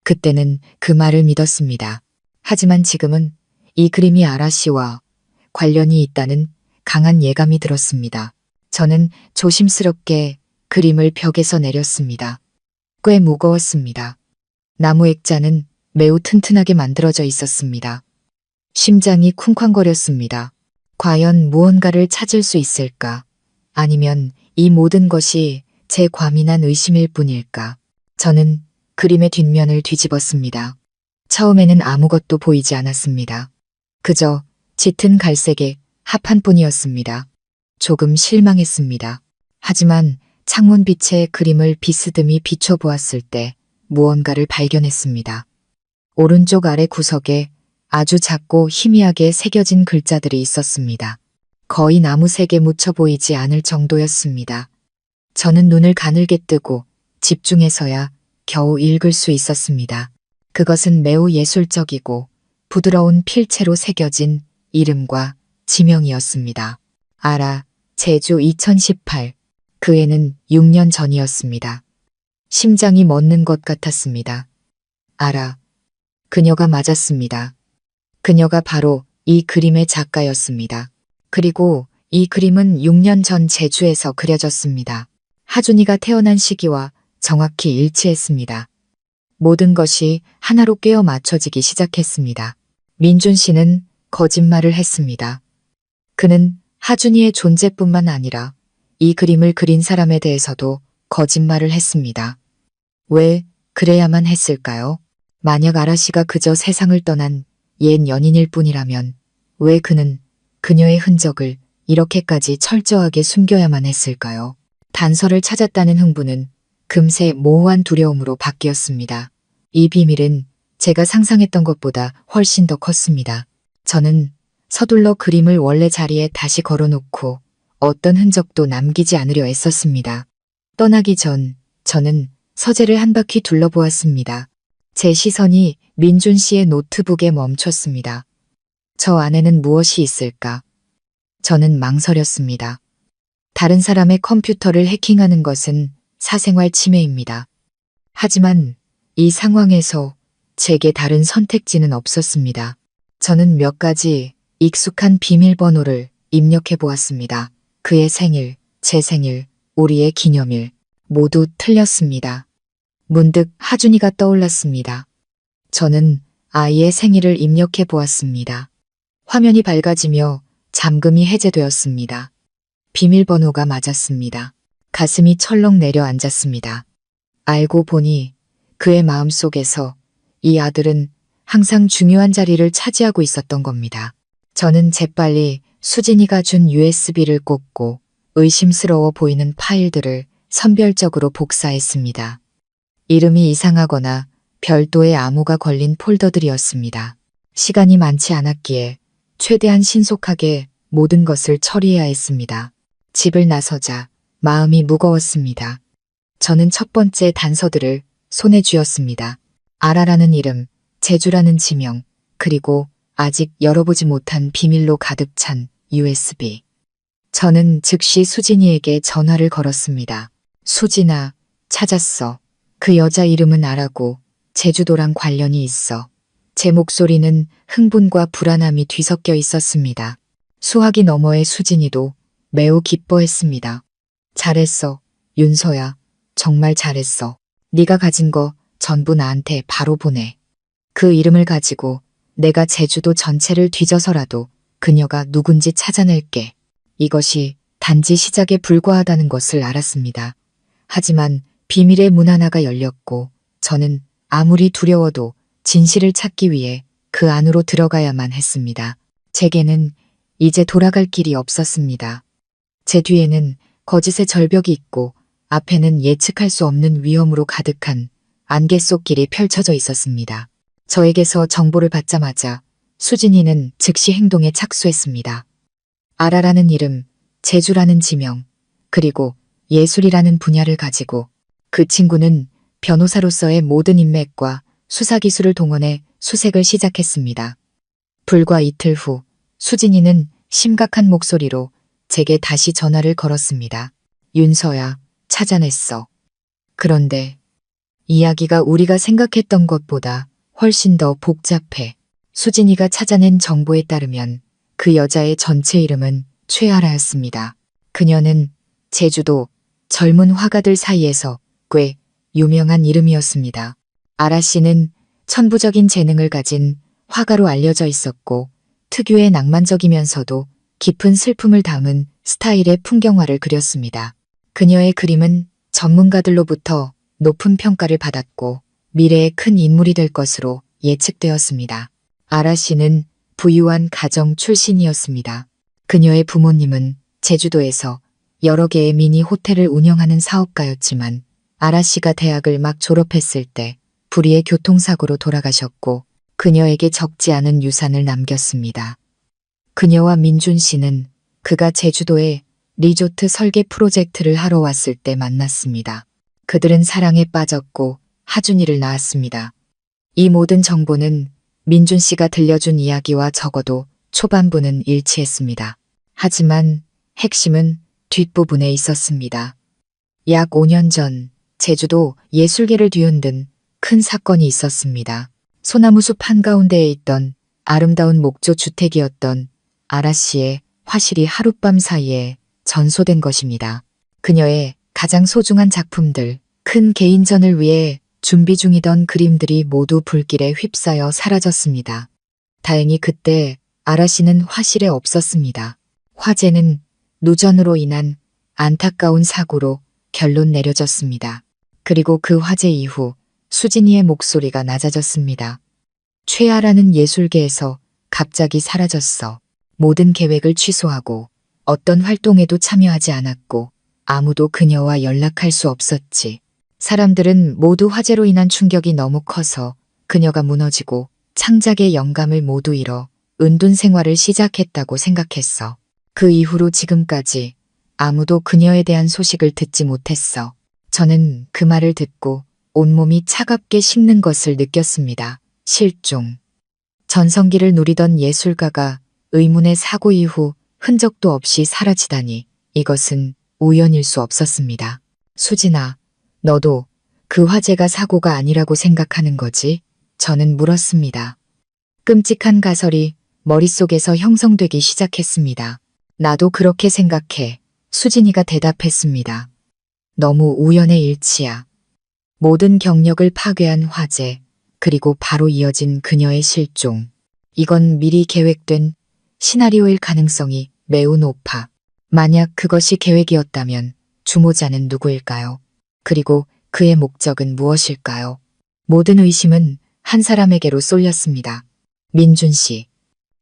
그때는 그 말을 믿었습니다. 하지만 지금은 이 그림이 아라 씨와 관련이 있다는 강한 예감이 들었습니다. 저는 조심스럽게 그림을 벽에서 내렸습니다. 꽤 무거웠습니다. 나무 액자는 매우 튼튼하게 만들어져 있었습니다. 심장이 쿵쾅거렸습니다. 과연 무언가를 찾을 수 있을까? 아니면 이 모든 것이 제 과민한 의심일 뿐일까? 저는 그림의 뒷면을 뒤집었습니다. 처음에는 아무것도 보이지 않았습니다. 그저 짙은 갈색의 합판뿐이었습니다. 조금 실망했습니다. 하지만 창문빛에 그림을 비스듬히 비춰보았을 때 무언가를 발견했습니다. 오른쪽 아래 구석에 아주 작고 희미하게 새겨진 글자들이 있었습니다. 거의 나무색에 묻혀 보이지 않을 정도였습니다. 저는 눈을 가늘게 뜨고 집중해서야 겨우 읽을 수 있었습니다. 그것은 매우 예술적이고 부드러운 필체로 새겨진 이름과 지명이었습니다. 아라, 제주 2018. 그 해는 6년 전이었습니다. 심장이 멎는 것 같았습니다. 아라. 그녀가 맞았습니다. 그녀가 바로 이 그림의 작가였습니다. 그리고 이 그림은 6년 전 제주에서 그려졌습니다. 하준이가 태어난 시기와 정확히 일치했습니다. 모든 것이 하나로 꿰어 맞춰지기 시작했습니다. 민준 씨는 거짓말을 했습니다. 그는 하준이의 존재뿐만 아니라 이 그림을 그린 사람에 대해서도 거짓말을 했습니다. 왜 그래야만 했을까요? 만약 아라 씨가 그저 세상을 떠난 옛 연인일 뿐이라면 왜 그는 그녀의 흔적을 이렇게까지 철저하게 숨겨야만 했을까요? 단서를 찾았다는 흥분은 금세 모호한 두려움으로 바뀌었습니다. 이 비밀은 제가 상상했던 것보다 훨씬 더 컸습니다. 저는 서둘러 그림을 원래 자리에 다시 걸어놓고 어떤 흔적도 남기지 않으려 애썼습니다. 떠나기 전 저는 서재를 한 바퀴 둘러보았습니다. 제 시선이 민준 씨의 노트북에 멈췄습니다. 저 안에는 무엇이 있을까? 저는 망설였습니다. 다른 사람의 컴퓨터를 해킹하는 것은 사생활 침해입니다. 하지만 이 상황에서 제게 다른 선택지는 없었습니다. 저는 몇 가지 익숙한 비밀번호를 입력해 보았습니다. 그의 생일, 제 생일, 우리의 기념일 모두 틀렸습니다. 문득 하준이가 떠올랐습니다. 저는 아이의 생일을 입력해 보았습니다. 화면이 밝아지며 잠금이 해제되었습니다. 비밀번호가 맞았습니다. 가슴이 철렁 내려앉았습니다. 알고 보니 그의 마음속에서 이 아들은 항상 중요한 자리를 차지하고 있었던 겁니다. 저는 재빨리 수진이가 준 USB를 꽂고 의심스러워 보이는 파일들을 선별적으로 복사했습니다. 이름이 이상하거나 별도의 암호가 걸린 폴더들이었습니다. 시간이 많지 않았기에 최대한 신속하게 모든 것을 처리해야 했습니다. 집을 나서자 마음이 무거웠습니다. 저는 첫 번째 단서들을 손에 쥐었습니다. 아라라는 이름, 제주라는 지명, 그리고 아직 열어보지 못한 비밀로 가득 찬 USB. 저는 즉시 수진이에게 전화를 걸었습니다. 수진아, 찾았어. 그 여자 이름은 아라고 제주도랑 관련이 있어. 제 목소리는 흥분과 불안함이 뒤섞여 있었습니다. 수화기 너머의 수진이도 매우 기뻐했습니다. 잘했어, 윤서야. 정말 잘했어. 네가 가진 거 전부 나한테 바로 보내. 그 이름을 가지고 내가 제주도 전체를 뒤져서라도 그녀가 누군지 찾아낼게. 이것이 단지 시작에 불과하다는 것을 알았습니다. 하지만 비밀의 문 하나가 열렸고 저는 아무리 두려워도 진실을 찾기 위해 그 안으로 들어가야만 했습니다. 제게는 이제 돌아갈 길이 없었습니다. 제 뒤에는 거짓의 절벽이 있고 앞에는 예측할 수 없는 위험으로 가득한 안개 속 길이 펼쳐져 있었습니다. 저에게서 정보를 받자마자 수진이는 즉시 행동에 착수했습니다. 아라라는 이름, 제주라는 지명, 그리고 예술이라는 분야를 가지고 그 친구는 변호사로서의 모든 인맥과 수사기술을 동원해 수색을 시작했습니다. 불과 이틀 후 수진이는 심각한 목소리로 제게 다시 전화를 걸었습니다. 윤서야, 찾아냈어. 그런데 이야기가 우리가 생각했던 것보다 훨씬 더 복잡해. 수진이가 찾아낸 정보에 따르면 그 여자의 전체 이름은 최아라였습니다. 그녀는 제주도 젊은 화가들 사이에서 꽤 유명한 이름이었습니다. 아라 씨는 천부적인 재능을 가진 화가로 알려져 있었고 특유의 낭만적이면서도 깊은 슬픔을 담은 스타일의 풍경화를 그렸습니다. 그녀의 그림은 전문가들로부터 높은 평가를 받았고 미래의 큰 인물이 될 것으로 예측되었습니다. 아라 씨는 부유한 가정 출신이었습니다. 그녀의 부모님은 제주도에서 여러 개의 미니 호텔을 운영하는 사업가였지만 아라 씨가 대학을 막 졸업했을 때 불의의 교통사고로 돌아가셨고 그녀에게 적지 않은 유산을 남겼습니다. 그녀와 민준 씨는 그가 제주도에 리조트 설계 프로젝트를 하러 왔을 때 만났습니다. 그들은 사랑에 빠졌고 하준이를 낳았습니다. 이 모든 정보는 민준 씨가 들려준 이야기와 적어도 초반부는 일치했습니다. 하지만 핵심은 뒷부분에 있었습니다. 약 5년 전 제주도 예술계를 뒤흔든 큰 사건이 있었습니다. 소나무숲 한가운데에 있던 아름다운 목조 주택이었던 아라 씨의 화실이 하룻밤 사이에 전소된 것입니다. 그녀의 가장 소중한 작품들, 큰 개인전을 위해 준비 중이던 그림들이 모두 불길에 휩싸여 사라졌습니다. 다행히 그때 아라 씨는 화실에 없었습니다. 화재는 누전으로 인한 안타까운 사고로 결론 내려졌습니다. 그리고 그 화재 이후 수진이의 목소리가 낮아졌습니다. 최아라는 예술계에서 갑자기 사라졌어. 모든 계획을 취소하고 어떤 활동에도 참여하지 않았고 아무도 그녀와 연락할 수 없었지. 사람들은 모두 화재로 인한 충격이 너무 커서 그녀가 무너지고 창작의 영감을 모두 잃어 은둔 생활을 시작했다고 생각했어. 그 이후로 지금까지 아무도 그녀에 대한 소식을 듣지 못했어. 저는 그 말을 듣고 온몸이 차갑게 식는 것을 느꼈습니다. 실종. 전성기를 누리던 예술가가 의문의 사고 이후 흔적도 없이 사라지다니 이것은 우연일 수 없었습니다. 수진아, 너도 그 화재가 사고가 아니라고 생각하는 거지? 저는 물었습니다. 끔찍한 가설이 머릿속에서 형성되기 시작했습니다. 나도 그렇게 생각해. 수진이가 대답했습니다. 너무 우연의 일치야. 모든 경력을 파괴한 화재, 그리고 바로 이어진 그녀의 실종. 이건 미리 계획된 시나리오일 가능성이 매우 높아. 만약 그것이 계획이었다면 주모자는 누구일까요? 그리고 그의 목적은 무엇일까요? 모든 의심은 한 사람에게로 쏠렸습니다. 민준 씨.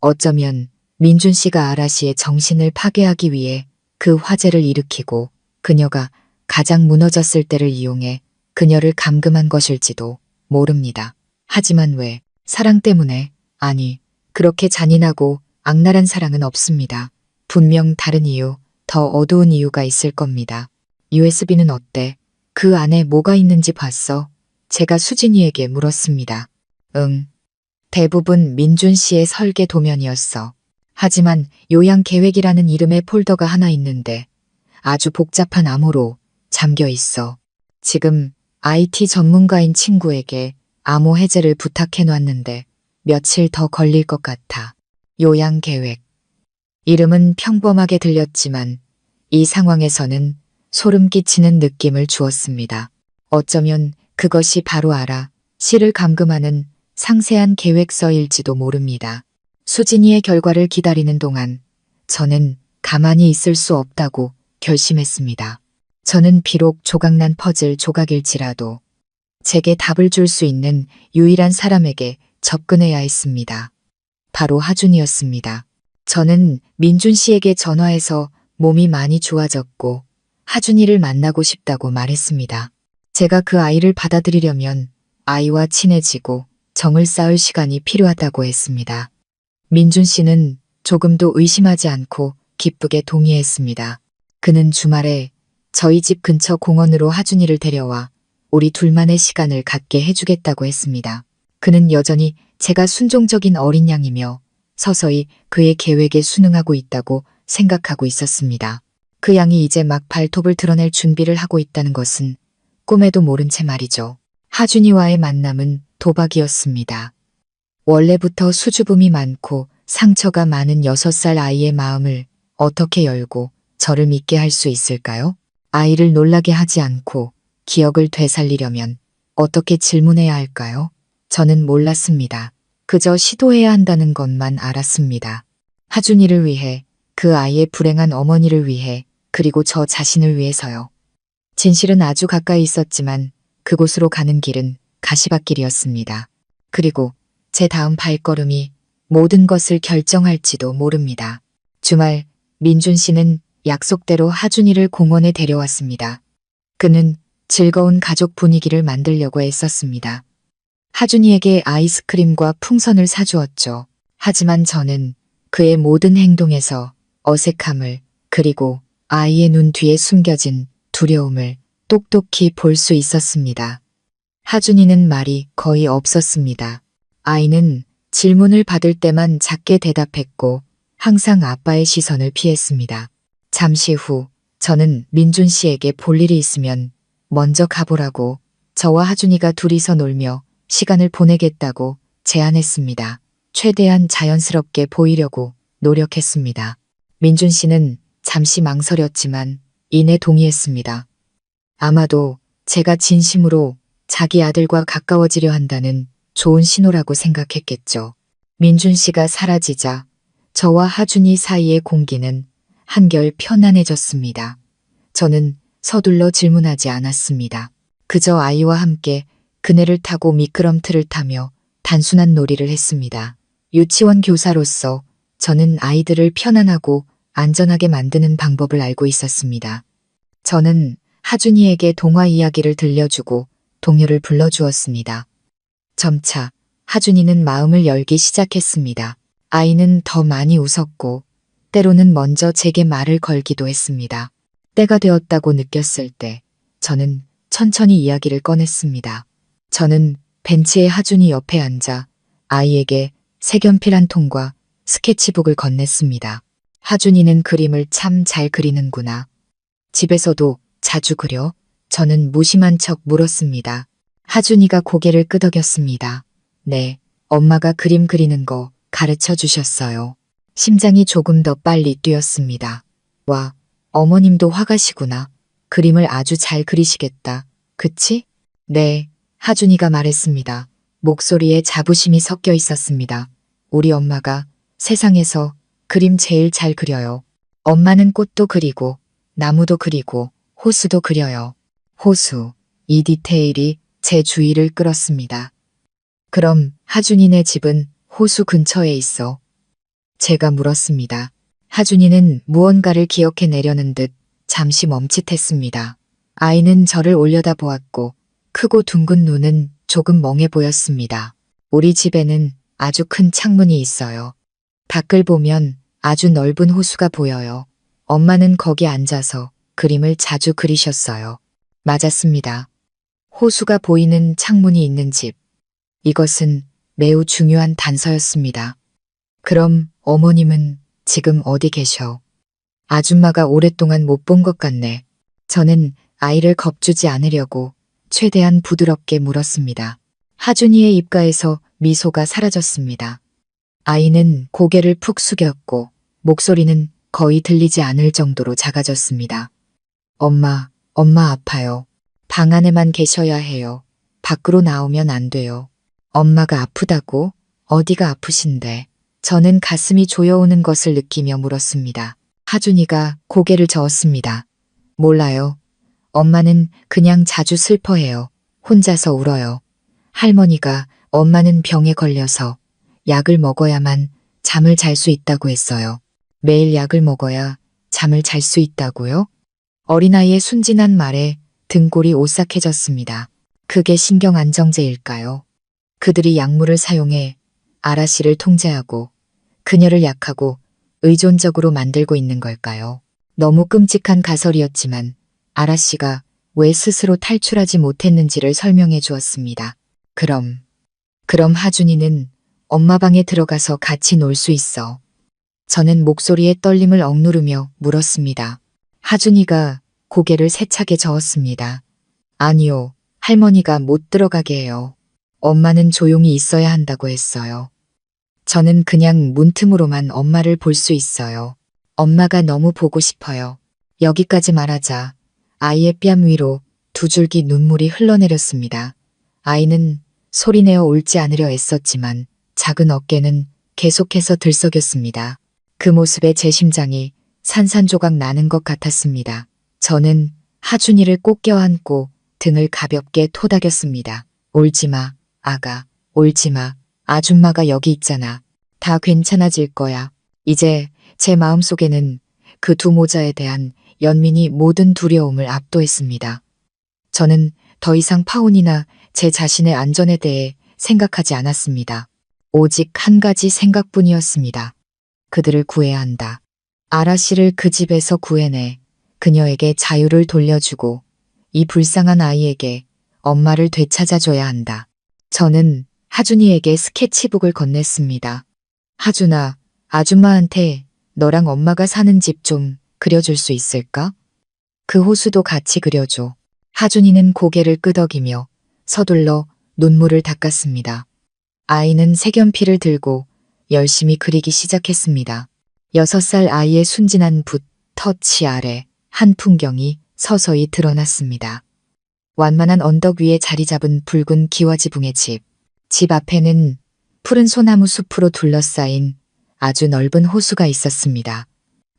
어쩌면 민준 씨가 아라시의 정신을 파괴하기 위해 그 화재를 일으키고 그녀가 가장 무너졌을 때를 이용해 그녀를 감금한 것일지도 모릅니다. 하지만 왜? 사랑 때문에? 아니, 그렇게 잔인하고 악랄한 사랑은 없습니다. 분명 다른 이유, 더 어두운 이유가 있을 겁니다. USB는 어때? 그 안에 뭐가 있는지 봤어? 제가 수진이에게 물었습니다. 응. 대부분 민준 씨의 설계 도면이었어. 하지만 요양 계획이라는 이름의 폴더가 하나 있는데 아주 복잡한 암호로 잠겨 있어. 지금 IT 전문가인 친구에게 암호 해제를 부탁해 놨는데 며칠 더 걸릴 것 같아. 요양 계획. 이름은 평범하게 들렸지만 이 상황에서는 소름 끼치는 느낌을 주었습니다. 어쩌면 그것이 바로 알아 씨를 감금하는 상세한 계획서일지도 모릅니다. 수진이의 결과를 기다리는 동안 저는 가만히 있을 수 없다고 결심했습니다. 저는 비록 조각난 퍼즐 조각일지라도 제게 답을 줄 수 있는 유일한 사람에게 접근해야 했습니다. 바로 하준이었습니다. 저는 민준 씨에게 전화해서 몸이 많이 좋아졌고 하준이를 만나고 싶다고 말했습니다. 제가 그 아이를 받아들이려면 아이와 친해지고 정을 쌓을 시간이 필요하다고 했습니다. 민준 씨는 조금도 의심하지 않고 기쁘게 동의했습니다. 그는 주말에 저희 집 근처 공원으로 하준이를 데려와 우리 둘만의 시간을 갖게 해주겠다고 했습니다. 그는 여전히 제가 순종적인 어린 양이며 서서히 그의 계획에 순응하고 있다고 생각하고 있었습니다. 그 양이 이제 막 발톱을 드러낼 준비를 하고 있다는 것은 꿈에도 모른 채 말이죠. 하준이와의 만남은 도박이었습니다. 원래부터 수줍음이 많고 상처가 많은 6살 아이의 마음을 어떻게 열고 저를 믿게 할 수 있을까요? 아이를 놀라게 하지 않고 기억을 되살리려면 어떻게 질문해야 할까요? 저는 몰랐습니다. 그저 시도해야 한다는 것만 알았습니다. 하준이를 위해, 그 아이의 불행한 어머니를 위해, 그리고 저 자신을 위해서요. 진실은 아주 가까이 있었지만 그곳으로 가는 길은 가시밭길이었습니다. 그리고 제 다음 발걸음이 모든 것을 결정할지도 모릅니다. 주말 민준 씨는 약속대로 하준이를 공원에 데려왔습니다. 그는 즐거운 가족 분위기를 만들려고 애썼습니다. 하준이에게 아이스크림과 풍선을 사주었죠. 하지만 저는 그의 모든 행동에서 어색함을 그리고 아이의 눈 뒤에 숨겨진 두려움을 똑똑히 볼 수 있었습니다. 하준이는 말이 거의 없었습니다. 아이는 질문을 받을 때만 작게 대답했고 항상 아빠의 시선을 피했습니다. 잠시 후 저는 민준 씨에게 볼 일이 있으면 먼저 가보라고 저와 하준이가 둘이서 놀며 시간을 보내겠다고 제안했습니다. 최대한 자연스럽게 보이려고 노력했습니다. 민준 씨는 잠시 망설였지만 이내 동의했습니다. 아마도 제가 진심으로 자기 아들과 가까워지려 한다는 좋은 신호라고 생각했겠죠. 민준 씨가 사라지자 저와 하준이 사이의 공기는 한결 편안해졌습니다. 저는 서둘러 질문하지 않았습니다. 그저 아이와 함께 그네를 타고 미끄럼틀을 타며 단순한 놀이를 했습니다. 유치원 교사로서 저는 아이들을 편안하고 안전하게 만드는 방법을 알고 있었습니다. 저는 하준이에게 동화 이야기를 들려주고 동요를 불러주었습니다. 점차 하준이는 마음을 열기 시작했습니다. 아이는 더 많이 웃었고 때로는 먼저 제게 말을 걸기도 했습니다. 때가 되었다고 느꼈을 때 저는 천천히 이야기를 꺼냈습니다. 저는 벤치에 하준이 옆에 앉아 아이에게 색연필 한 통과 스케치북을 건넸습니다. 하준이는 그림을 참 잘 그리는구나. 집에서도 자주 그려? 저는 무심한 척 물었습니다. 하준이가 고개를 끄덕였습니다. 네, 엄마가 그림 그리는 거 가르쳐 주셨어요. 심장이 조금 더 빨리 뛰었습니다. 와, 어머님도 화가시구나. 그림을 아주 잘 그리시겠다. 그치? 네, 하준이가 말했습니다. 목소리에 자부심이 섞여 있었습니다. 우리 엄마가 세상에서 그림 제일 잘 그려요. 엄마는 꽃도 그리고 나무도 그리고 호수도 그려요. 호수. 이 디테일이 제 주의를 끌었습니다. 그럼 하준이네 집은 호수 근처에 있어? 제가 물었습니다. 하준이는 무언가를 기억해내려는 듯 잠시 멈칫했습니다. 아이는 저를 올려다보았고 크고 둥근 눈은 조금 멍해 보였습니다. 우리 집에는 아주 큰 창문이 있어요. 밖을 보면 아주 넓은 호수가 보여요. 엄마는 거기 앉아서 그림을 자주 그리셨어요. 맞았습니다. 호수가 보이는 창문이 있는 집. 이것은 매우 중요한 단서였습니다. 그럼 어머님은 지금 어디 계셔? 아줌마가 오랫동안 못 본 것 같네. 저는 아이를 겁주지 않으려고 최대한 부드럽게 물었습니다. 하준이의 입가에서 미소가 사라졌습니다. 아이는 고개를 푹 숙였고 목소리는 거의 들리지 않을 정도로 작아졌습니다. 엄마 아파요. 방 안에만 계셔야 해요. 밖으로 나오면 안 돼요. 엄마가 아프다고? 어디가 아프신데? 저는 가슴이 조여오는 것을 느끼며 물었습니다. 하준이가 고개를 저었습니다. 몰라요. 엄마는 그냥 자주 슬퍼해요. 혼자서 울어요. 할머니가 엄마는 병에 걸려서 약을 먹어야만 잠을 잘 수 있다고 했어요. 매일 약을 먹어야 잠을 잘 수 있다고요? 어린아이의 순진한 말에 등골이 오싹해졌습니다. 그게 신경안정제일까요? 그들이 약물을 사용해 아라 씨를 통제하고 그녀를 약하고 의존적으로 만들고 있는 걸까요? 너무 끔찍한 가설이었지만 아라 씨가 왜 스스로 탈출하지 못했는지를 설명해 주었습니다. 그럼 하준이는 엄마 방에 들어가서 같이 놀 수 있어. 저는 목소리에 떨림을 억누르며 물었습니다. 하준이가 고개를 세차게 저었습니다. 아니요, 할머니가 못 들어가게 해요. 엄마는 조용히 있어야 한다고 했어요. 저는 그냥 문틈으로만 엄마를 볼 수 있어요. 엄마가 너무 보고 싶어요. 여기까지 말하자 아이의 뺨 위로 두 줄기 눈물이 흘러내렸습니다. 아이는 소리내어 울지 않으려 애썼지만 작은 어깨는 계속해서 들썩였습니다. 그 모습에 제 심장이 산산조각 나는 것 같았습니다. 저는 하준이를 꼭 껴안고 등을 가볍게 토닥였습니다. 울지마, 아가, 울지마. 아줌마가 여기 있잖아. 다 괜찮아질 거야. 이제 제 마음속에는 그 두 모자에 대한 연민이 모든 두려움을 압도했습니다. 저는 더 이상 파혼이나 제 자신의 안전에 대해 생각하지 않았습니다. 오직 한 가지 생각뿐이었습니다. 그들을 구해야 한다. 아라 씨를 그 집에서 구해내 그녀에게 자유를 돌려주고 이 불쌍한 아이에게 엄마를 되찾아줘야 한다. 저는 하준이에게 스케치북을 건넸습니다. 하준아, 아줌마한테 너랑 엄마가 사는 집 좀 그려줄 수 있을까? 그 호수도 같이 그려줘. 하준이는 고개를 끄덕이며 서둘러 눈물을 닦았습니다. 아이는 색연필을 들고 열심히 그리기 시작했습니다. 6살 아이의 순진한 붓, 터치 아래 한 풍경이 서서히 드러났습니다. 완만한 언덕 위에 자리 잡은 붉은 기와지붕의 집. 집 앞에는 푸른 소나무 숲으로 둘러싸인 아주 넓은 호수가 있었습니다.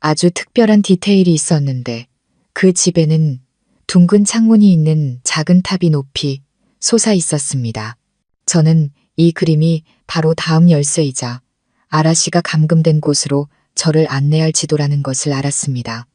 아주 특별한 디테일이 있었는데 그 집에는 둥근 창문이 있는 작은 탑이 높이 솟아 있었습니다. 저는 이 그림이 바로 다음 열쇠이자 아라 씨가 감금된 곳으로 저를 안내할 지도라는 것을 알았습니다.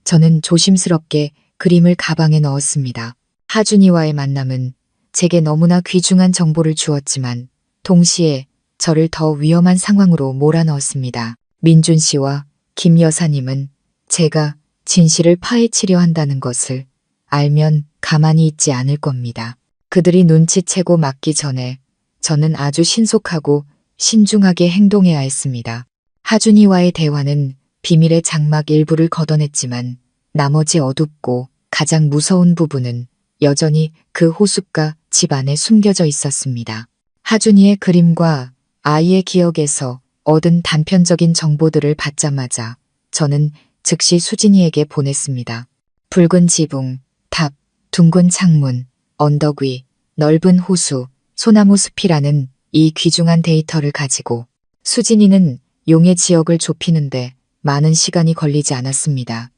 저는 조심스럽게 그림을 가방에 넣었습니다. 하준이와의 만남은 제게 너무나 귀중한 정보를 주었지만 동시에 저를 더 위험한 상황으로 몰아넣었습니다. 민준 씨와 김 여사님은 제가 진실을 파헤치려 한다는 것을 알면 가만히 있지 않을 겁니다. 그들이 눈치채고 막기 전에 저는 아주 신속하고 신중하게 행동해야 했습니다. 하준이와의 대화는 비밀의 장막 일부를 걷어냈지만 나머지 어둡고 가장 무서운 부분은 여전히 그 호숫가 집 안에 숨겨져 있었습니다. 하준이의 그림과 아이의 기억에서 얻은 단편적인 정보들을 받자마자 저는 즉시 수진이에게 보냈습니다. 붉은 지붕, 탑, 둥근 창문, 언덕 위, 넓은 호수, 소나무 숲이라는 이 귀중한 데이터를 가지고 수진이는 용의 지역을 좁히는데 많은 시간이 걸리지 않았습니다.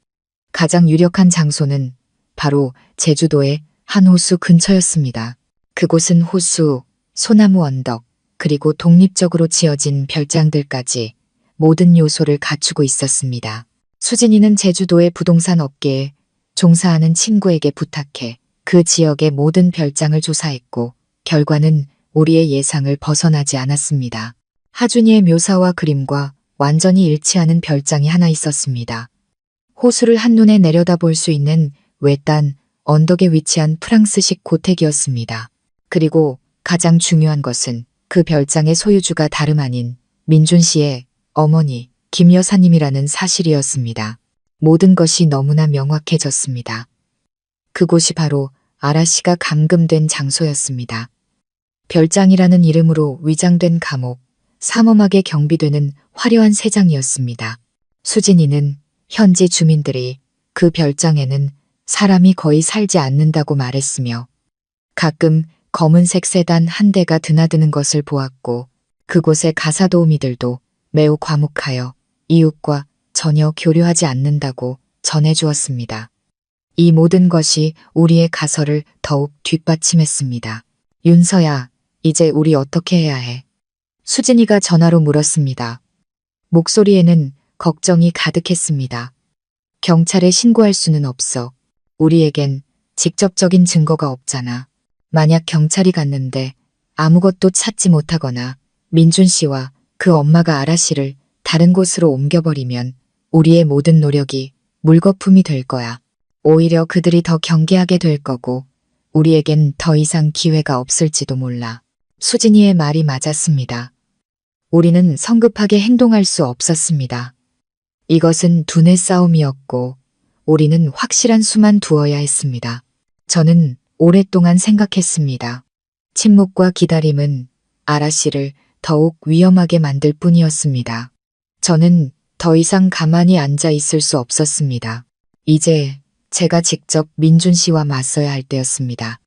가장 유력한 장소는 바로 제주도의 한 호수 근처였습니다. 그곳은 호수, 소나무 언덕, 그리고 독립적으로 지어진 별장들까지 모든 요소를 갖추고 있었습니다. 수진이는 제주도의 부동산 업계에 종사하는 친구에게 부탁해 그 지역의 모든 별장을 조사했고 결과는 우리의 예상을 벗어나지 않았습니다. 하준이의 묘사와 그림과 완전히 일치하는 별장이 하나 있었습니다. 호수를 한눈에 내려다볼 수 있는 외딴 언덕에 위치한 프랑스식 고택이었습니다. 그리고 가장 중요한 것은 그 별장의 소유주가 다름 아닌 민준 씨의 어머니 김 여사님이라는 사실이었습니다. 모든 것이 너무나 명확해졌습니다. 그곳이 바로 아라 씨가 감금된 장소였습니다. 별장이라는 이름으로 위장된 감옥, 삼엄하게 경비되는 화려한 새장이었습니다. 수진이는 현지 주민들이 그 별장에는 사람이 거의 살지 않는다고 말했으며 가끔 검은색 세단 한 대가 드나드는 것을 보았고 그곳의 가사도우미들도 매우 과묵하여 이웃과 전혀 교류하지 않는다고 전해주었습니다. 이 모든 것이 우리의 가설을 더욱 뒷받침했습니다. 윤서야, 이제 우리 어떻게 해야 해? 수진이가 전화로 물었습니다. 목소리에는 걱정이 가득했습니다. 경찰에 신고할 수는 없어. 우리에겐 직접적인 증거가 없잖아. 만약 경찰이 갔는데 아무것도 찾지 못하거나 민준 씨와 그 엄마가 아라 씨를 다른 곳으로 옮겨버리면 우리의 모든 노력이 물거품이 될 거야. 오히려 그들이 더 경계하게 될 거고 우리에겐 더 이상 기회가 없을지도 몰라. 수진이의 말이 맞았습니다. 우리는 성급하게 행동할 수 없었습니다. 이것은 두뇌 싸움이었고 우리는 확실한 수만 두어야 했습니다. 저는 오랫동안 생각했습니다. 침묵과 기다림은 아라 씨를 더욱 위험하게 만들 뿐이었습니다. 저는 더 이상 가만히 앉아 있을 수 없었습니다. 이제 제가 직접 민준 씨와 맞서야 할 때였습니다.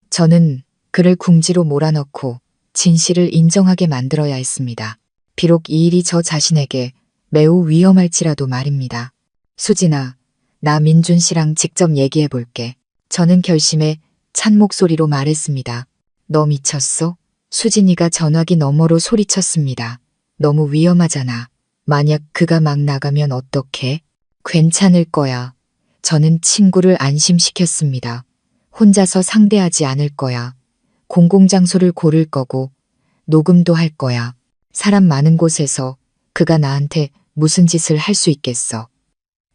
저는 그를 궁지로 몰아넣고 진실을 인정하게 만들어야 했습니다. 비록 이 일이 저 자신에게 매우 위험할지라도 말입니다. 수진아, 나 민준 씨랑 직접 얘기해 볼게. 저는 결심에 찬 목소리로 말했습니다. 너 미쳤어? 수진이가 전화기 너머로 소리쳤습니다. 너무 위험하잖아. 만약 그가 막 나가면 어떡해? 괜찮을 거야. 저는 친구를 안심시켰습니다. 혼자서 상대하지 않을 거야. 공공장소를 고를 거고 녹음도 할 거야. 사람 많은 곳에서 그가 나한테 무슨 짓을 할 수 있겠어.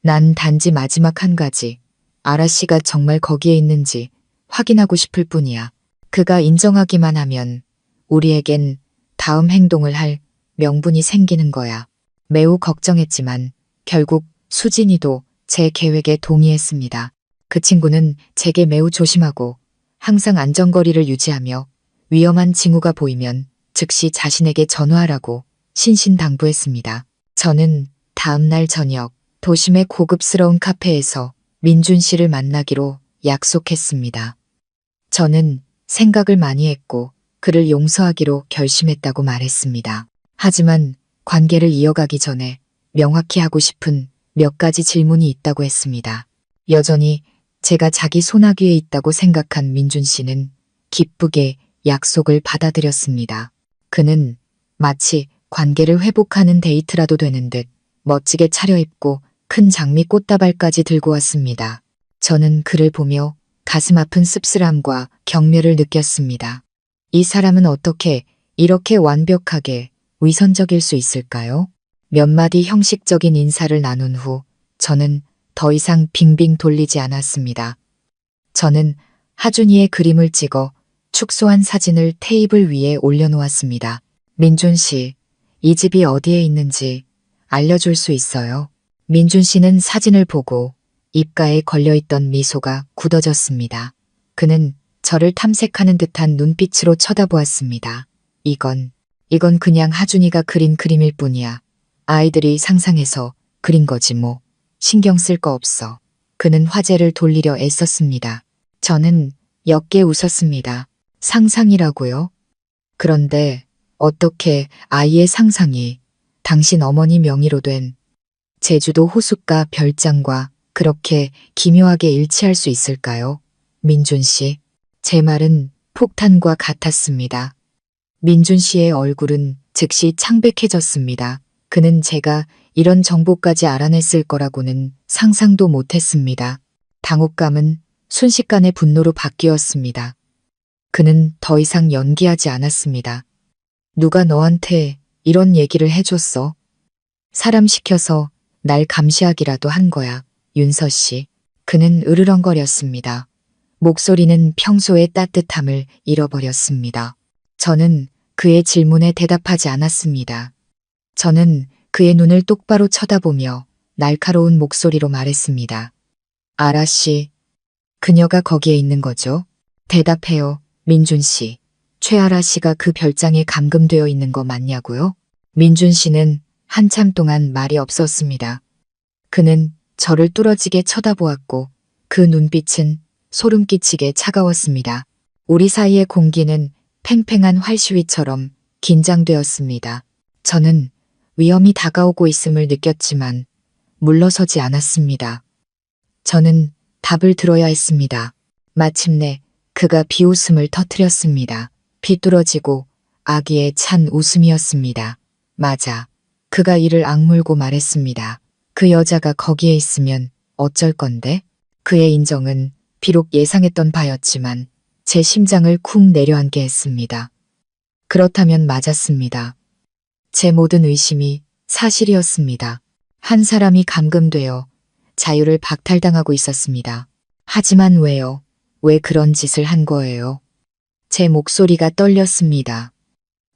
난 단지 마지막 한 가지. 아라 씨가 정말 거기에 있는지 확인하고 싶을 뿐이야. 그가 인정하기만 하면 우리에겐 다음 행동을 할 명분이 생기는 거야. 매우 걱정했지만 결국 수진이도 제 계획에 동의했습니다. 그 친구는 제게 매우 조심하고 항상 안전거리를 유지하며 위험한 징후가 보이면 즉시 자신에게 전화하라고 신신당부했습니다. 저는 다음 날 저녁 도심의 고급스러운 카페에서 민준 씨를 만나기로 약속했습니다. 저는 생각을 많이 했고 그를 용서하기로 결심했다고 말했습니다. 하지만 관계를 이어가기 전에 명확히 하고 싶은 몇 가지 질문이 있다고 했습니다. 여전히 제가 자기 손아귀에 있다고 생각한 민준 씨는 기쁘게 약속을 받아들였습니다. 그는 마치 관계를 회복하는 데이트라도 되는 듯 멋지게 차려입고 큰 장미 꽃다발까지 들고 왔습니다. 저는 그를 보며 가슴 아픈 씁쓸함과 경멸을 느꼈습니다. 이 사람은 어떻게 이렇게 완벽하게 위선적일 수 있을까요? 몇 마디 형식적인 인사를 나눈 후 저는 더 이상 빙빙 돌리지 않았습니다. 저는 하준이의 그림을 찍어 축소한 사진을 테이블 위에 올려놓았습니다. 민준 씨, 이 집이 어디에 있는지 알려줄 수 있어요? 민준 씨는 사진을 보고 입가에 걸려있던 미소가 굳어졌습니다. 그는 저를 탐색하는 듯한 눈빛으로 쳐다보았습니다. 이건 그냥 하준이가 그린 그림일 뿐이야. 아이들이 상상해서 그린 거지 뭐. 신경 쓸 거 없어. 그는 화제를 돌리려 애썼습니다. 저는 옅게 웃었습니다. 상상이라고요? 그런데 어떻게 아이의 상상이 당신 어머니 명의로 된 제주도 호숫가 별장과 그렇게 기묘하게 일치할 수 있을까요? 민준 씨. 제 말은 폭탄과 같았습니다. 민준 씨의 얼굴은 즉시 창백해졌습니다. 그는 제가 이런 정보까지 알아냈을 거라고는 상상도 못했습니다. 당혹감은 순식간에 분노로 바뀌었습니다. 그는 더 이상 연기하지 않았습니다. 누가 너한테 이런 얘기를 해줬어? 사람 시켜서 날 감시하기라도 한 거야, 윤서 씨. 그는 으르렁거렸습니다. 목소리는 평소의 따뜻함을 잃어버렸습니다. 저는 그의 질문에 대답하지 않았습니다. 저는 그의 눈을 똑바로 쳐다보며 날카로운 목소리로 말했습니다. 아라 씨, 그녀가 거기에 있는 거죠? 대답해요, 민준 씨. 최아라 씨가 그 별장에 감금되어 있는 거 맞냐고요? 민준 씨는 한참 동안 말이 없었습니다. 그는 저를 뚫어지게 쳐다보았고 그 눈빛은 소름 끼치게 차가웠습니다. 우리 사이의 공기는 팽팽한 활시위처럼 긴장되었습니다. 저는 위험이 다가오고 있음을 느꼈지만 물러서지 않았습니다. 저는 답을 들어야 했습니다. 마침내 그가 비웃음을 터뜨렸습니다. 비뚤어지고 악의에 찬 웃음이었습니다. 맞아. 그가 이를 악물고 말했습니다. 그 여자가 거기에 있으면 어쩔 건데? 그의 인정은 비록 예상했던 바였지만 제 심장을 쿵 내려앉게 했습니다. 그렇다면 맞았습니다. 제 모든 의심이 사실이었습니다. 한 사람이 감금되어 자유를 박탈당하고 있었습니다. 하지만 왜요? 왜 그런 짓을 한 거예요? 제 목소리가 떨렸습니다.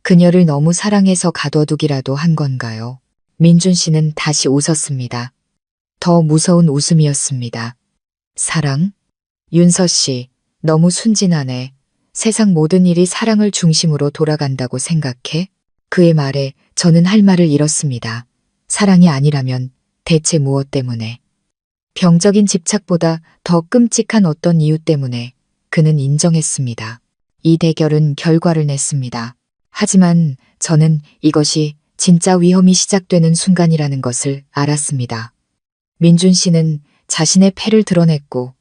그녀를 너무 사랑해서 가둬두기라도 한 건가요? 민준 씨는 다시 웃었습니다. 더 무서운 웃음이었습니다. 사랑? 윤서 씨, 너무 순진하네. 세상 모든 일이 사랑을 중심으로 돌아간다고 생각해? 그의 말에 저는 할 말을 잃었습니다. 사랑이 아니라면 대체 무엇 때문에? 병적인 집착보다 더 끔찍한 어떤 이유 때문에 그는 인정했습니다. 이 대결은 결과를 냈습니다. 하지만 저는 이것이 진짜 위험이 시작되는 순간이라는 것을 알았습니다. 민준 씨는 자신의 패를 드러냈고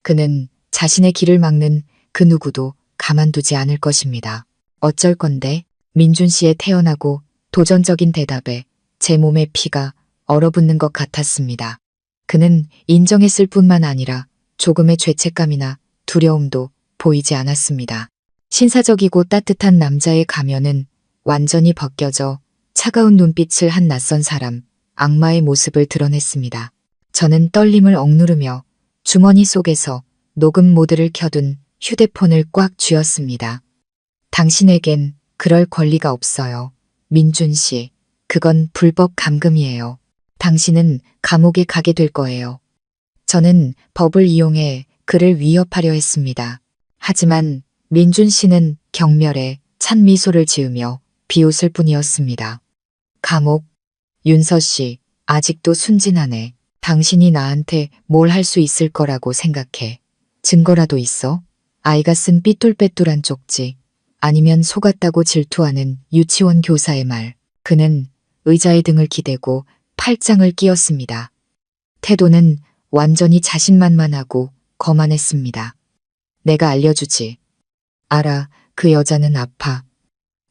그는 자신의 길을 막는 그 누구도 가만두지 않을 것입니다. 어쩔 건데? 민준 씨의 태연하고 도전적인 대답에 제 몸의 피가 얼어붙는 것 같았습니다. 그는 인정했을 뿐만 아니라 조금의 죄책감이나 두려움도 보이지 않았습니다. 신사적이고 따뜻한 남자의 가면은 완전히 벗겨져 차가운 눈빛을 한 낯선 사람, 악마의 모습을 드러냈습니다. 저는 떨림을 억누르며 주머니 속에서 녹음 모드를 켜둔 휴대폰을 꽉 쥐었습니다. 당신에겐 그럴 권리가 없어요. 민준 씨, 그건 불법 감금이에요. 당신은 감옥에 가게 될 거예요. 저는 법을 이용해 그를 위협하려 했습니다. 하지만 민준 씨는 경멸에 찬 미소를 지으며 비웃을 뿐이었습니다. 감옥? 윤서 씨, 아직도 순진하네. 당신이 나한테 뭘 할 수 있을 거라고 생각해. 증거라도 있어? 아이가 쓴 삐뚤빼뚤한 쪽지, 아니면 속았다고 질투하는 유치원 교사의 말. 그는 의자의 등을 기대고 팔짱을 끼웠습니다. 태도는 완전히 자신만만하고 거만했습니다. 내가 알려주지. 알아, 그 여자는 아파.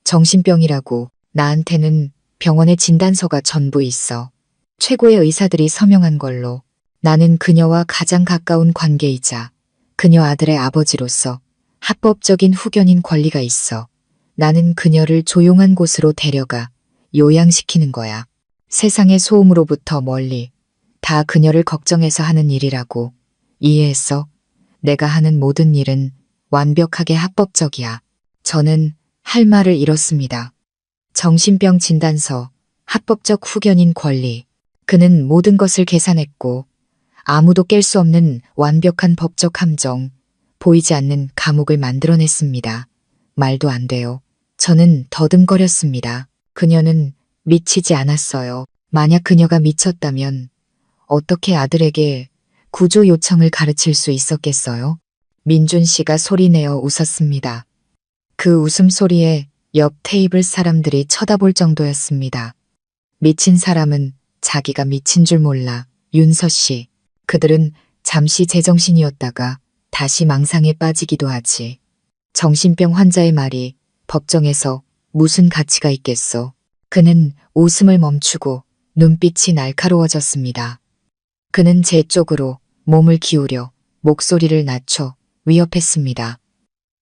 정신병이라고. 나한테는 병원의 진단서가 전부 있어. 최고의 의사들이 서명한 걸로. 나는 그녀와 가장 가까운 관계이자 그녀 아들의 아버지로서 합법적인 후견인 권리가 있어. 나는 그녀를 조용한 곳으로 데려가 요양시키는 거야. 세상의 소음으로부터 멀리. 다 그녀를 걱정해서 하는 일이라고. 이해했어? 내가 하는 모든 일은 완벽하게 합법적이야. 저는 할 말을 잃었습니다. 정신병 진단서, 합법적 후견인 권리. 그는 모든 것을 계산했고 아무도 깰 수 없는 완벽한 법적 함정, 보이지 않는 감옥을 만들어냈습니다. 말도 안 돼요. 저는 더듬거렸습니다. 그녀는 미치지 않았어요. 만약 그녀가 미쳤다면 어떻게 아들에게 구조 요청을 가르칠 수 있었겠어요? 민준 씨가 소리내어 웃었습니다. 그 웃음소리에 옆 테이블 사람들이 쳐다볼 정도였습니다. 미친 사람은 자기가 미친 줄 몰라. 윤서 씨. 그들은 잠시 제정신이었다가 다시 망상에 빠지기도 하지. 정신병 환자의 말이 법정에서 무슨 가치가 있겠소. 그는 웃음을 멈추고 눈빛이 날카로워졌습니다. 그는 제 쪽으로 몸을 기울여 목소리를 낮춰 위협했습니다.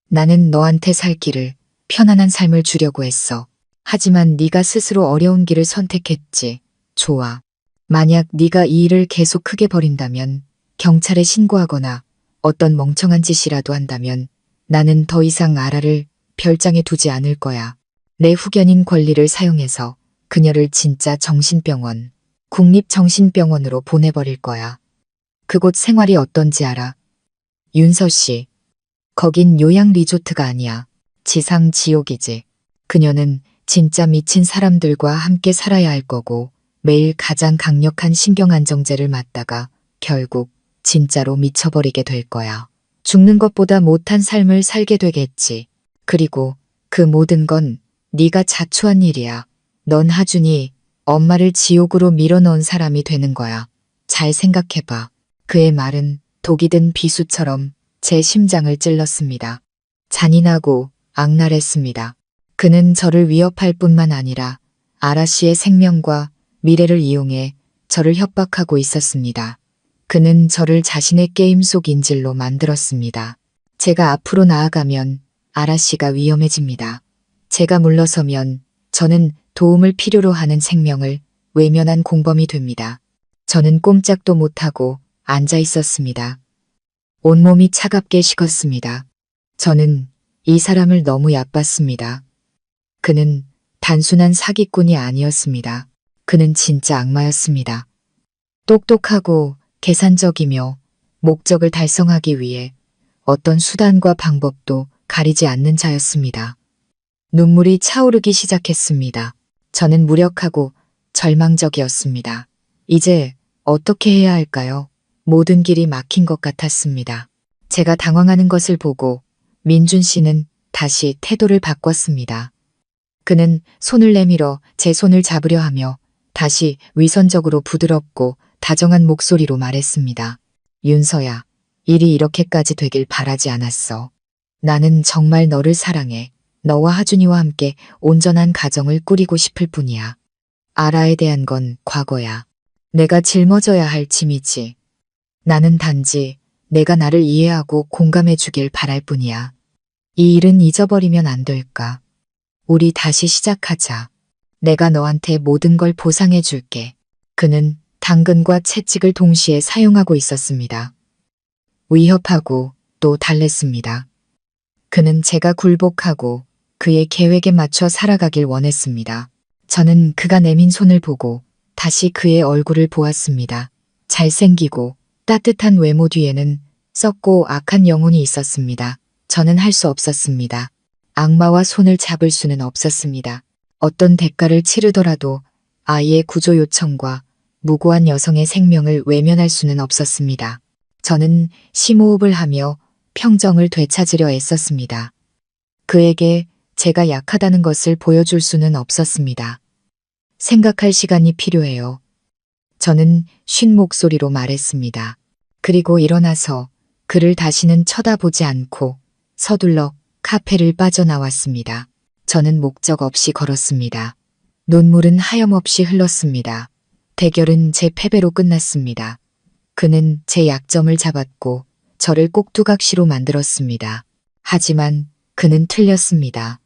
나는 너한테 살 길을, 편안한 삶을 주려고 했어. 하지만 네가 스스로 어려운 길을 선택했지. 좋아. 만약 네가 이 일을 계속 크게 벌인다면, 경찰에 신고하거나 어떤 멍청한 짓이라도 한다면 나는 더 이상 아라를 별장에 두지 않을 거야. 내 후견인 권리를 사용해서 그녀를 진짜 정신병원, 국립정신병원으로 보내버릴 거야. 그곳 생활이 어떤지 알아? 윤서 씨. 거긴 요양 리조트가 아니야. 지상 지옥이지. 그녀는 진짜 미친 사람들과 함께 살아야 할 거고 매일 가장 강력한 신경안정제를 맞다가 결국 진짜로 미쳐버리게 될 거야. 죽는 것보다 못한 삶을 살게 되겠지. 그리고 그 모든 건 네가 자초한 일이야. 넌 하준이 엄마를 지옥으로 밀어넣은 사람이 되는 거야. 잘 생각해봐. 그의 말은 독이 든 비수처럼 제 심장을 찔렀습니다. 잔인하고 악랄했습니다. 그는 저를 위협할 뿐만 아니라 아라 씨의 생명과 미래를 이용해 저를 협박하고 있었습니다. 그는 저를 자신의 게임 속 인질로 만들었습니다. 제가 앞으로 나아가면 아라 씨가 위험해집니다. 제가 물러서면 저는 도움을 필요로 하는 생명을 외면한 공범이 됩니다. 저는 꼼짝도 못하고 앉아 있었습니다. 온몸이 차갑게 식었습니다. 저는 이 사람을 너무 얕봤습니다. 그는 단순한 사기꾼이 아니었습니다. 그는 진짜 악마였습니다. 똑똑하고 계산적이며 목적을 달성하기 위해 어떤 수단과 방법도 가리지 않는 자였습니다. 눈물이 차오르기 시작했습니다. 저는 무력하고 절망적이었습니다. 이제 어떻게 해야 할까요? 모든 길이 막힌 것 같았습니다. 제가 당황하는 것을 보고 민준 씨는 다시 태도를 바꿨습니다. 그는 손을 내밀어 제 손을 잡으려 하며 다시 위선적으로 부드럽고 다정한 목소리로 말했습니다. 윤서야, 일이 이렇게까지 되길 바라지 않았어. 나는 정말 너를 사랑해. 너와 하준이와 함께 온전한 가정을 꾸리고 싶을 뿐이야. 아라에 대한 건 과거야. 내가 짊어져야 할 짐이지. 나는 단지 내가 나를 이해하고 공감해 주길 바랄 뿐이야. 이 일은 잊어버리면 안 될까? 우리 다시 시작하자. 내가 너한테 모든 걸 보상해 줄게. 그는 당근과 채찍을 동시에 사용하고 있었습니다. 위협하고 또 달랬습니다. 그는 제가 굴복하고 그의 계획에 맞춰 살아가길 원했습니다. 저는 그가 내민 손을 보고 다시 그의 얼굴을 보았습니다. 잘생기고 따뜻한 외모 뒤에는 썩고 악한 영혼이 있었습니다. 저는 할 수 없었습니다. 악마와 손을 잡을 수는 없었습니다. 어떤 대가를 치르더라도 아이의 구조 요청과 무고한 여성의 생명을 외면할 수는 없었습니다. 저는 심호흡을 하며 평정을 되찾으려 애썼습니다. 그에게 제가 약하다는 것을 보여줄 수는 없었습니다. 생각할 시간이 필요해요. 저는 쉰 목소리로 말했습니다. 그리고 일어나서 그를 다시는 쳐다보지 않고 서둘러 카페를 빠져나왔습니다. 저는 목적 없이 걸었습니다. 눈물은 하염없이 흘렀습니다. 대결은 제 패배로 끝났습니다. 그는 제 약점을 잡았고 저를 꼭두각시로 만들었습니다. 하지만 그는 틀렸습니다.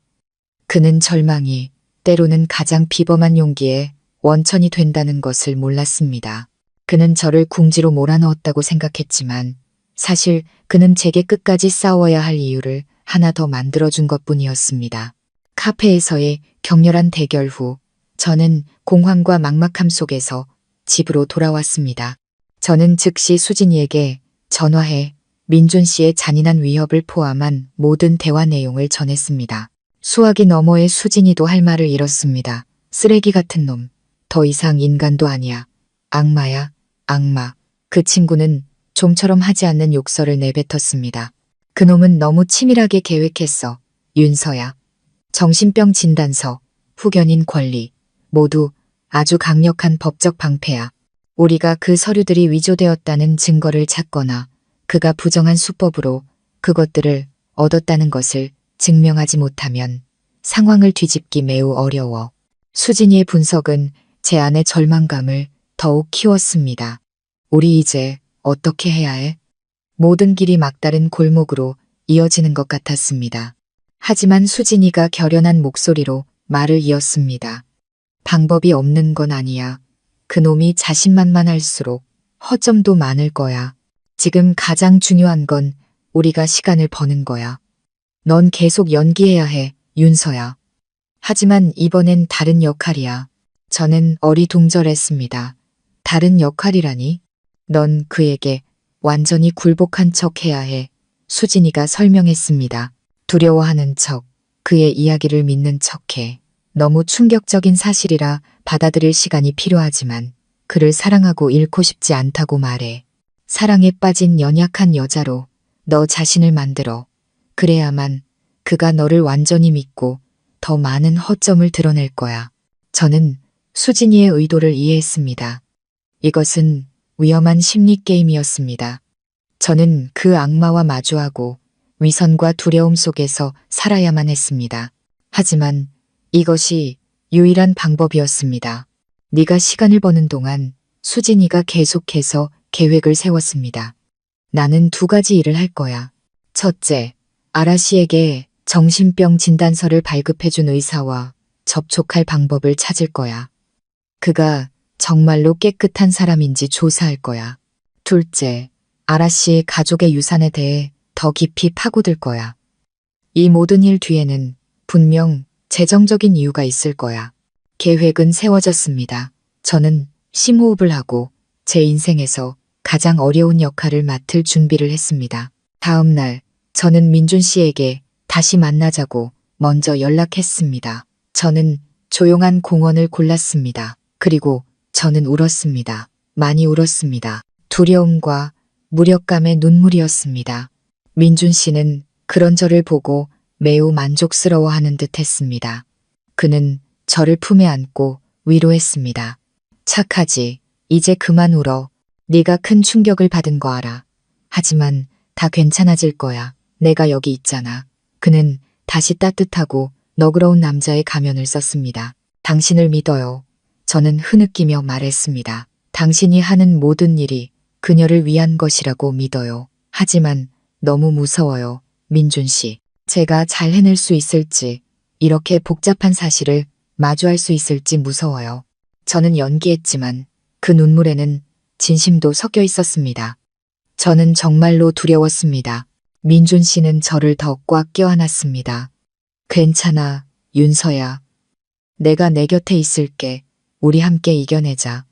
그는 절망이 때로는 가장 비범한 용기의 원천이 된다는 것을 몰랐습니다. 그는 저를 궁지로 몰아넣었다고 생각했지만 사실 그는 제게 끝까지 싸워야 할 이유를 하나 더 만들어준 것뿐이었습니다. 카페에서의 격렬한 대결 후 저는 공황과 막막함 속에서 집으로 돌아왔습니다. 저는 즉시 수진이에게 전화해 민준 씨의 잔인한 위협을 포함한 모든 대화 내용을 전했습니다. 수화기 너머의 수진이도 할 말을 잃었습니다. 쓰레기 같은 놈. 더 이상 인간도 아니야. 악마야, 악마. 그 친구는 좀처럼 하지 않는 욕설을 내뱉었습니다. 그놈은 너무 치밀하게 계획했어. 윤서야. 정신병 진단서, 후견인 권리, 모두 아주 강력한 법적 방패야. 우리가 그 서류들이 위조되었다는 증거를 찾거나 그가 부정한 수법으로 그것들을 얻었다는 것을 증명하지 못하면 상황을 뒤집기 매우 어려워. 수진이의 분석은 제 안의 절망감을 더욱 키웠습니다. 우리 이제 어떻게 해야 해? 모든 길이 막다른 골목으로 이어지는 것 같았습니다. 하지만 수진이가 결연한 목소리로 말을 이었습니다. 방법이 없는 건 아니야. 그놈이 자신만만할수록 허점도 많을 거야. 지금 가장 중요한 건 우리가 시간을 버는 거야. 넌 계속 연기해야 해, 윤서야. 하지만 이번엔 다른 역할이야. 저는 어리둥절했습니다. 다른 역할이라니? 넌 그에게 완전히 굴복한 척 해야 해. 수진이가 설명했습니다. 두려워하는 척, 그의 이야기를 믿는 척해. 너무 충격적인 사실이라 받아들일 시간이 필요하지만 그를 사랑하고 잃고 싶지 않다고 말해. 사랑에 빠진 연약한 여자로 너 자신을 만들어. 그래야만 그가 너를 완전히 믿고 더 많은 허점을 드러낼 거야. 저는 수진이의 의도를 이해했습니다. 이것은 위험한 심리 게임이었습니다. 저는 그 악마와 마주하고 위선과 두려움 속에서 살아야만 했습니다. 하지만 이것이 유일한 방법이었습니다. 네가 시간을 버는 동안 수진이가 계속해서 계획을 세웠습니다. 나는 두 가지 일을 할 거야. 첫째, 아라 씨에게 정신병 진단서를 발급해준 의사와 접촉할 방법을 찾을 거야. 그가 정말로 깨끗한 사람인지 조사할 거야. 둘째, 아라 씨의 가족의 유산에 대해 더 깊이 파고들 거야. 이 모든 일 뒤에는 분명 재정적인 이유가 있을 거야. 계획은 세워졌습니다. 저는 심호흡을 하고 제 인생에서 가장 어려운 역할을 맡을 준비를 했습니다. 다음 날 저는 민준 씨에게 다시 만나자고 먼저 연락했습니다. 저는 조용한 공원을 골랐습니다. 그리고 저는 울었습니다. 많이 울었습니다. 두려움과 무력감의 눈물이었습니다. 민준 씨는 그런 저를 보고 매우 만족스러워하는 듯 했습니다. 그는 저를 품에 안고 위로했습니다. 착하지. 이제 그만 울어. 네가 큰 충격을 받은 거 알아. 하지만 다 괜찮아질 거야. 내가 여기 있잖아. 그는 다시 따뜻하고 너그러운 남자의 가면을 썼습니다. 당신을 믿어요. 저는 흐느끼며 말했습니다. 당신이 하는 모든 일이 그녀를 위한 것이라고 믿어요. 하지만 너무 무서워요. 민준 씨. 제가 잘 해낼 수 있을지, 이렇게 복잡한 사실을 마주할 수 있을지 무서워요. 저는 연기했지만 그 눈물에는 진심도 섞여 있었습니다. 저는 정말로 두려웠습니다. 민준 씨는 저를 더 꽉 껴안았습니다. 괜찮아, 윤서야. 내가 내 곁에 있을게. 우리 함께 이겨내자.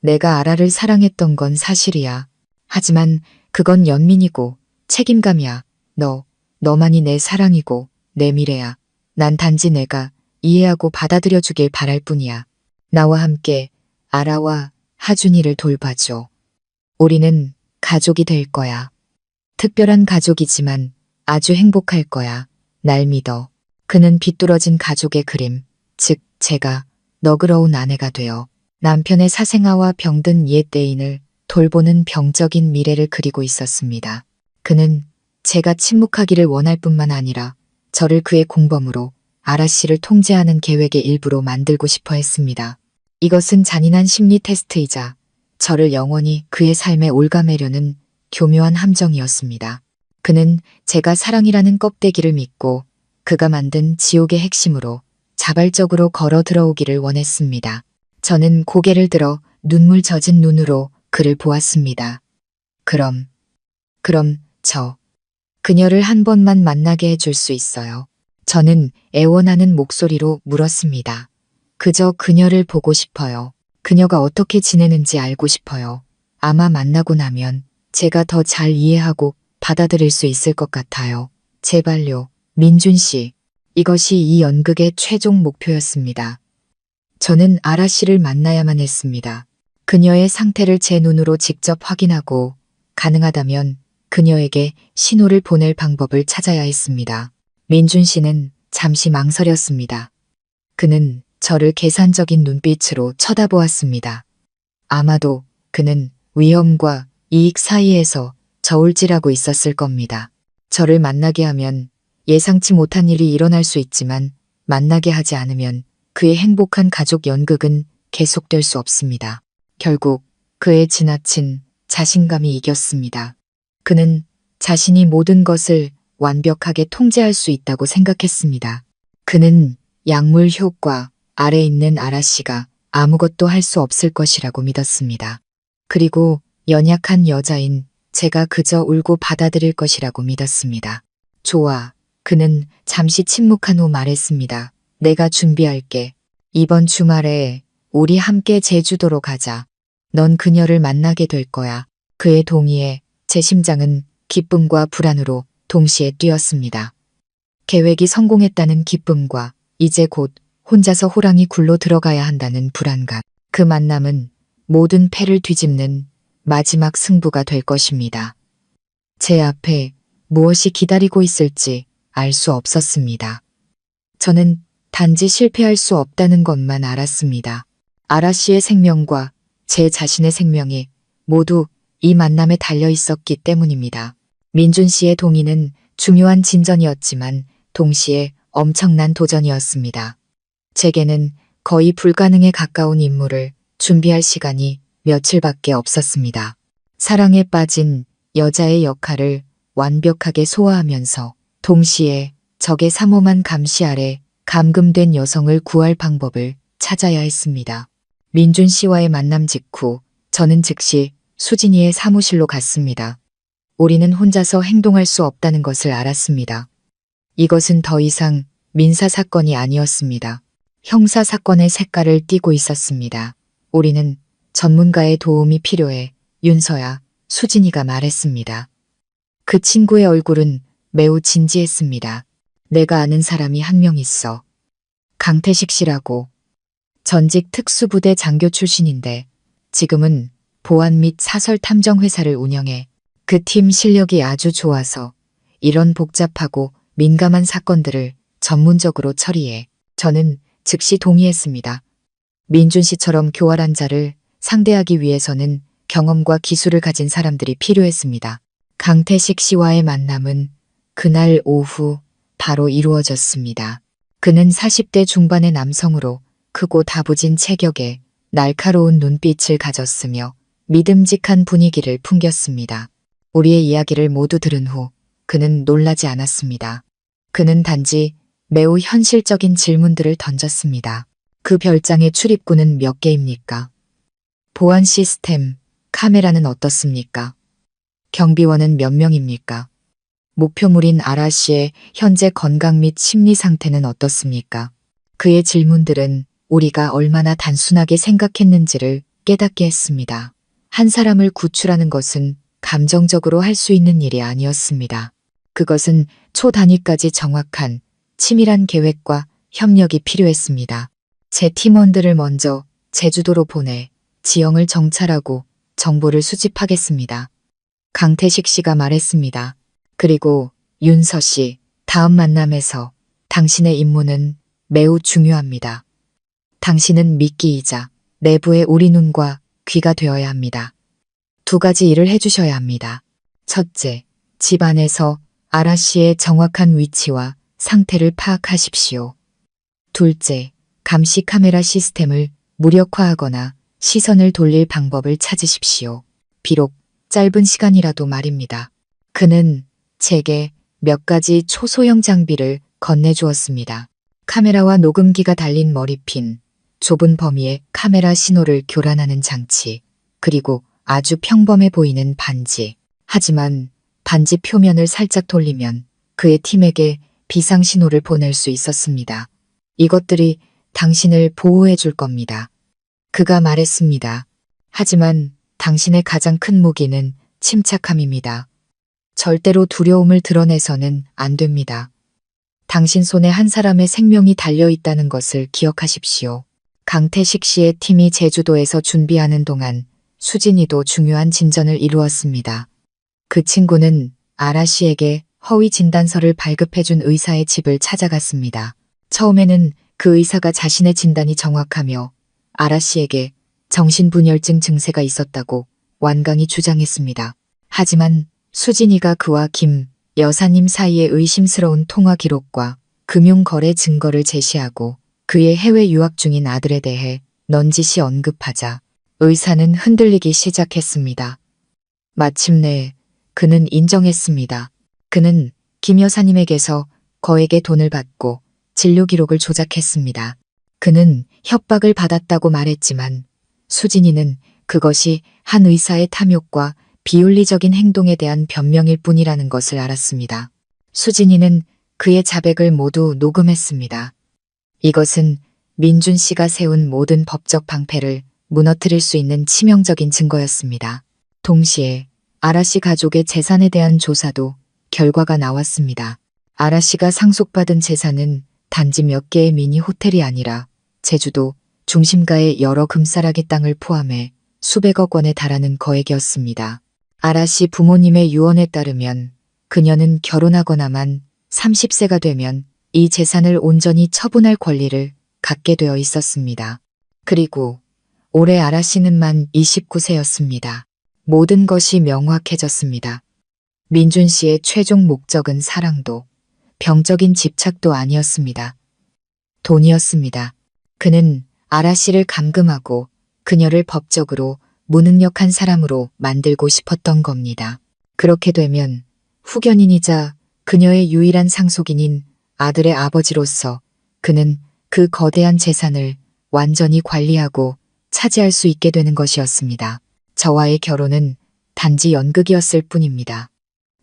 내가 아라를 사랑했던 건 사실이야. 하지만 그건 연민이고 책임감이야. 너만이 내 사랑이고 내 미래야. 난 단지 내가 이해하고 받아들여주길 바랄 뿐이야. 나와 함께 아라와 하준이를 돌봐줘. 우리는 가족이 될 거야. 특별한 가족이지만 아주 행복할 거야. 날 믿어. 그는 비뚤어진 가족의 그림, 즉 제가 너그러운 아내가 되어 남편의 사생아와 병든 옛 애인을 돌보는 병적인 미래를 그리고 있었습니다. 그는 제가 침묵하기를 원할 뿐만 아니라 저를 그의 공범으로 아라 씨를 통제하는 계획의 일부로 만들고 싶어 했습니다. 이것은 잔인한 심리 테스트이자 저를 영원히 그의 삶에 올가매려는 교묘한 함정이었습니다. 그는 제가 사랑이라는 껍데기를 믿고 그가 만든 지옥의 핵심으로 자발적으로 걸어 들어오기를 원했습니다. 저는 고개를 들어 눈물 젖은 눈으로 그를 보았습니다. 그럼 그녀를 한 번만 만나게 해줄 수 있어요. 저는 애원하는 목소리로 물었습니다. 그저 그녀를 보고 싶어요. 그녀가 어떻게 지내는지 알고 싶어요. 아마 만나고 나면 제가 더 잘 이해하고 받아들일 수 있을 것 같아요. 제발요, 민준 씨. 이것이 이 연극의 최종 목표였습니다. 저는 아라 씨를 만나야만 했습니다. 그녀의 상태를 제 눈으로 직접 확인하고 가능하다면 그녀에게 신호를 보낼 방법을 찾아야 했습니다. 민준 씨는 잠시 망설였습니다. 그는 저를 계산적인 눈빛으로 쳐다보았습니다. 아마도 그는 위험과 이익 사이에서 저울질하고 있었을 겁니다. 저를 만나게 하면 예상치 못한 일이 일어날 수 있지만 만나게 하지 않으면 그의 행복한 가족 연극은 계속될 수 없습니다. 결국 그의 지나친 자신감이 이겼습니다. 그는 자신이 모든 것을 완벽하게 통제할 수 있다고 생각했습니다. 그는 약물 효과 아래 있는 아라씨가 아무것도 할 수 없을 것이라고 믿었습니다. 그리고 연약한 여자인 제가 그저 울고 받아들일 것이라고 믿었습니다. 좋아. 그는 잠시 침묵한 후 말했습니다. 내가 준비할게. 이번 주말에 우리 함께 제주도로 가자. 넌 그녀를 만나게 될 거야. 그의 동의에 제 심장은 기쁨과 불안으로 동시에 뛰었습니다. 계획이 성공했다는 기쁨과 이제 곧 혼자서 호랑이 굴로 들어가야 한다는 불안감. 그 만남은 모든 패를 뒤집는 마지막 승부가 될 것입니다. 제 앞에 무엇이 기다리고 있을지 알 수 없었습니다. 저는 단지 실패할 수 없다는 것만 알았습니다. 아라 씨의 생명과 제 자신의 생명이 모두 이 만남에 달려 있었기 때문입니다. 민준 씨의 동의는 중요한 진전이었지만 동시에 엄청난 도전이었습니다. 제게는 거의 불가능에 가까운 임무를 준비할 시간이 며칠밖에 없었습니다. 사랑에 빠진 여자의 역할을 완벽하게 소화하면서 동시에 적의 삼엄한 감시 아래 감금된 여성을 구할 방법을 찾아야 했습니다. 민준 씨와의 만남 직후 저는 즉시 수진이의 사무실로 갔습니다. 우리는 혼자서 행동할 수 없다는 것을 알았습니다. 이것은 더 이상 민사사건이 아니었습니다. 형사사건의 색깔을 띠고 있었습니다. 우리는 전문가의 도움이 필요해. 윤서야, 수진이가 말했습니다. 그 친구의 얼굴은 매우 진지했습니다. 내가 아는 사람이 한 명 있어. 강태식 씨라고. 전직 특수부대 장교 출신인데 지금은 보안 및 사설 탐정 회사를 운영해. 그 팀 실력이 아주 좋아서 이런 복잡하고 민감한 사건들을 전문적으로 처리해. 저는 즉시 동의했습니다. 민준 씨처럼 교활한 자를 상대하기 위해서는 경험과 기술을 가진 사람들이 필요했습니다. 강태식 씨와의 만남은 그날 오후 바로 이루어졌습니다. 그는 40대 중반의 남성으로 크고 다부진 체격에 날카로운 눈빛을 가졌으며 믿음직한 분위기를 풍겼습니다. 우리의 이야기를 모두 들은 후 그는 놀라지 않았습니다. 그는 단지 매우 현실적인 질문들을 던졌습니다. 그 별장의 출입구는 몇 개입니까? 보안 시스템, 카메라는 어떻습니까? 경비원은 몇 명입니까? 목표물인 아라 씨의 현재 건강 및 심리 상태는 어떻습니까? 그의 질문들은 우리가 얼마나 단순하게 생각했는지를 깨닫게 했습니다. 한 사람을 구출하는 것은 감정적으로 할 수 있는 일이 아니었습니다. 그것은 초단위까지 정확한 치밀한 계획과 협력이 필요했습니다. 제 팀원들을 먼저 제주도로 보내 지형을 정찰하고 정보를 수집하겠습니다. 강태식 씨가 말했습니다. 그리고 윤서 씨, 다음 만남에서 당신의 임무는 매우 중요합니다. 당신은 미끼이자 내부의 우리 눈과 귀가 되어야 합니다. 두 가지 일을 해주셔야 합니다. 첫째, 집안에서 아라 씨의 정확한 위치와 상태를 파악하십시오. 둘째, 감시 카메라 시스템을 무력화하거나 시선을 돌릴 방법을 찾으십시오. 비록 짧은 시간이라도 말입니다. 그는 제게 몇 가지 초소형 장비를 건네주었습니다. 카메라와 녹음기가 달린 머리핀, 좁은 범위의 카메라 신호를 교란하는 장치, 그리고 아주 평범해 보이는 반지. 하지만 반지 표면을 살짝 돌리면 그의 팀에게 비상신호를 보낼 수 있었습니다. 이것들이 당신을 보호해 줄 겁니다. 그가 말했습니다. 하지만 당신의 가장 큰 무기는 침착함입니다. 절대로 두려움을 드러내서는 안 됩니다. 당신 손에 한 사람의 생명이 달려 있다는 것을 기억하십시오. 강태식 씨의 팀이 제주도에서 준비하는 동안 수진이도 중요한 진전을 이루었습니다. 그 친구는 아라 씨에게 허위 진단서를 발급해준 의사의 집을 찾아갔습니다. 처음에는 그 의사가 자신의 진단이 정확하며 아라 씨에게 정신분열증 증세가 있었다고 완강히 주장했습니다. 하지만 수진이가 그와 김 여사님 사이의 의심스러운 통화 기록과 금융거래 증거를 제시하고 그의 해외 유학 중인 아들에 대해 넌지시 언급하자 의사는 흔들리기 시작했습니다. 마침내 그는 인정했습니다. 그는 김 여사님에게서 거액의 돈을 받고 진료 기록을 조작했습니다. 그는 협박을 받았다고 말했지만 수진이는 그것이 한 의사의 탐욕과 비윤리적인 행동에 대한 변명일 뿐이라는 것을 알았습니다. 수진이는 그의 자백을 모두 녹음했습니다. 이것은 민준 씨가 세운 모든 법적 방패를 무너뜨릴 수 있는 치명적인 증거였습니다. 동시에 아라 씨 가족의 재산에 대한 조사도 결과가 나왔습니다. 아라 씨가 상속받은 재산은 단지 몇 개의 미니 호텔이 아니라 제주도 중심가의 여러 금싸라기 땅을 포함해 수백억 원에 달하는 거액이었습니다. 아라 씨 부모님의 유언에 따르면 그녀는 결혼하거나만 30세가 되면 이 재산을 온전히 처분할 권리를 갖게 되어 있었습니다. 그리고 올해 아라 씨는 만 29세였습니다. 모든 것이 명확해졌습니다. 민준 씨의 최종 목적은 사랑도 병적인 집착도 아니었습니다. 돈이었습니다. 그는 아라 씨를 감금하고 그녀를 법적으로 무능력한 사람으로 만들고 싶었던 겁니다. 그렇게 되면 후견인이자 그녀의 유일한 상속인인 아들의 아버지로서 그는 그 거대한 재산을 완전히 관리하고 차지할 수 있게 되는 것이었습니다. 저와의 결혼은 단지 연극이었을 뿐입니다.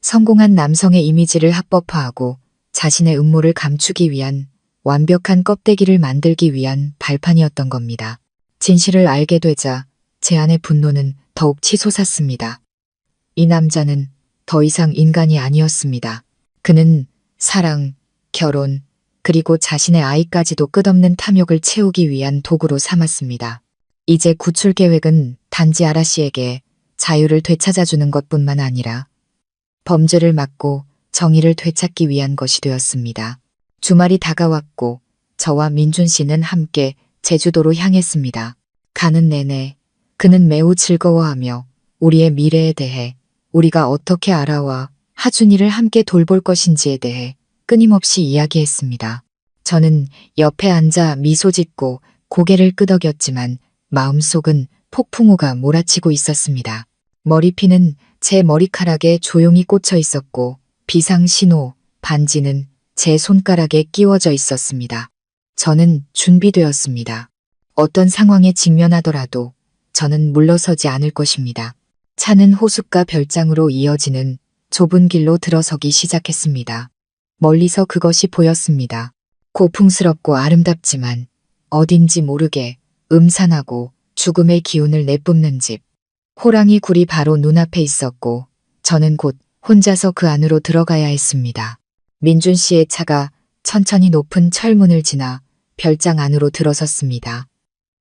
성공한 남성의 이미지를 합법화하고 자신의 음모를 감추기 위한 완벽한 껍데기를 만들기 위한 발판이었던 겁니다. 진실을 알게 되자 제 안의 분노는 더욱 치솟았습니다. 이 남자는 더 이상 인간이 아니었습니다. 그는 사랑, 결혼, 그리고 자신의 아이까지도 끝없는 탐욕을 채우기 위한 도구로 삼았습니다. 이제 구출 계획은 단지 아라 씨에게 자유를 되찾아주는 것뿐만 아니라 범죄를 막고 정의를 되찾기 위한 것이 되었습니다. 주말이 다가왔고 저와 민준 씨는 함께 제주도로 향했습니다. 가는 내내 그는 매우 즐거워하며 우리의 미래에 대해 우리가 어떻게 아라와 하준이를 함께 돌볼 것인지에 대해 끊임없이 이야기했습니다. 저는 옆에 앉아 미소 짓고 고개를 끄덕였지만 마음속은 폭풍우가 몰아치고 있었습니다. 머리핀은 제 머리카락에 조용히 꽂혀 있었고 비상신호, 반지는 제 손가락에 끼워져 있었습니다. 저는 준비되었습니다. 어떤 상황에 직면하더라도 저는 물러서지 않을 것입니다. 차는 호숫가 별장으로 이어지는 좁은 길로 들어서기 시작했습니다. 멀리서 그것이 보였습니다. 고풍스럽고 아름답지만 어딘지 모르게 음산하고 죽음의 기운을 내뿜는 집. 호랑이 굴이 바로 눈앞에 있었고 저는 곧 혼자서 그 안으로 들어가야 했습니다. 민준 씨의 차가 천천히 높은 철문을 지나 별장 안으로 들어섰습니다.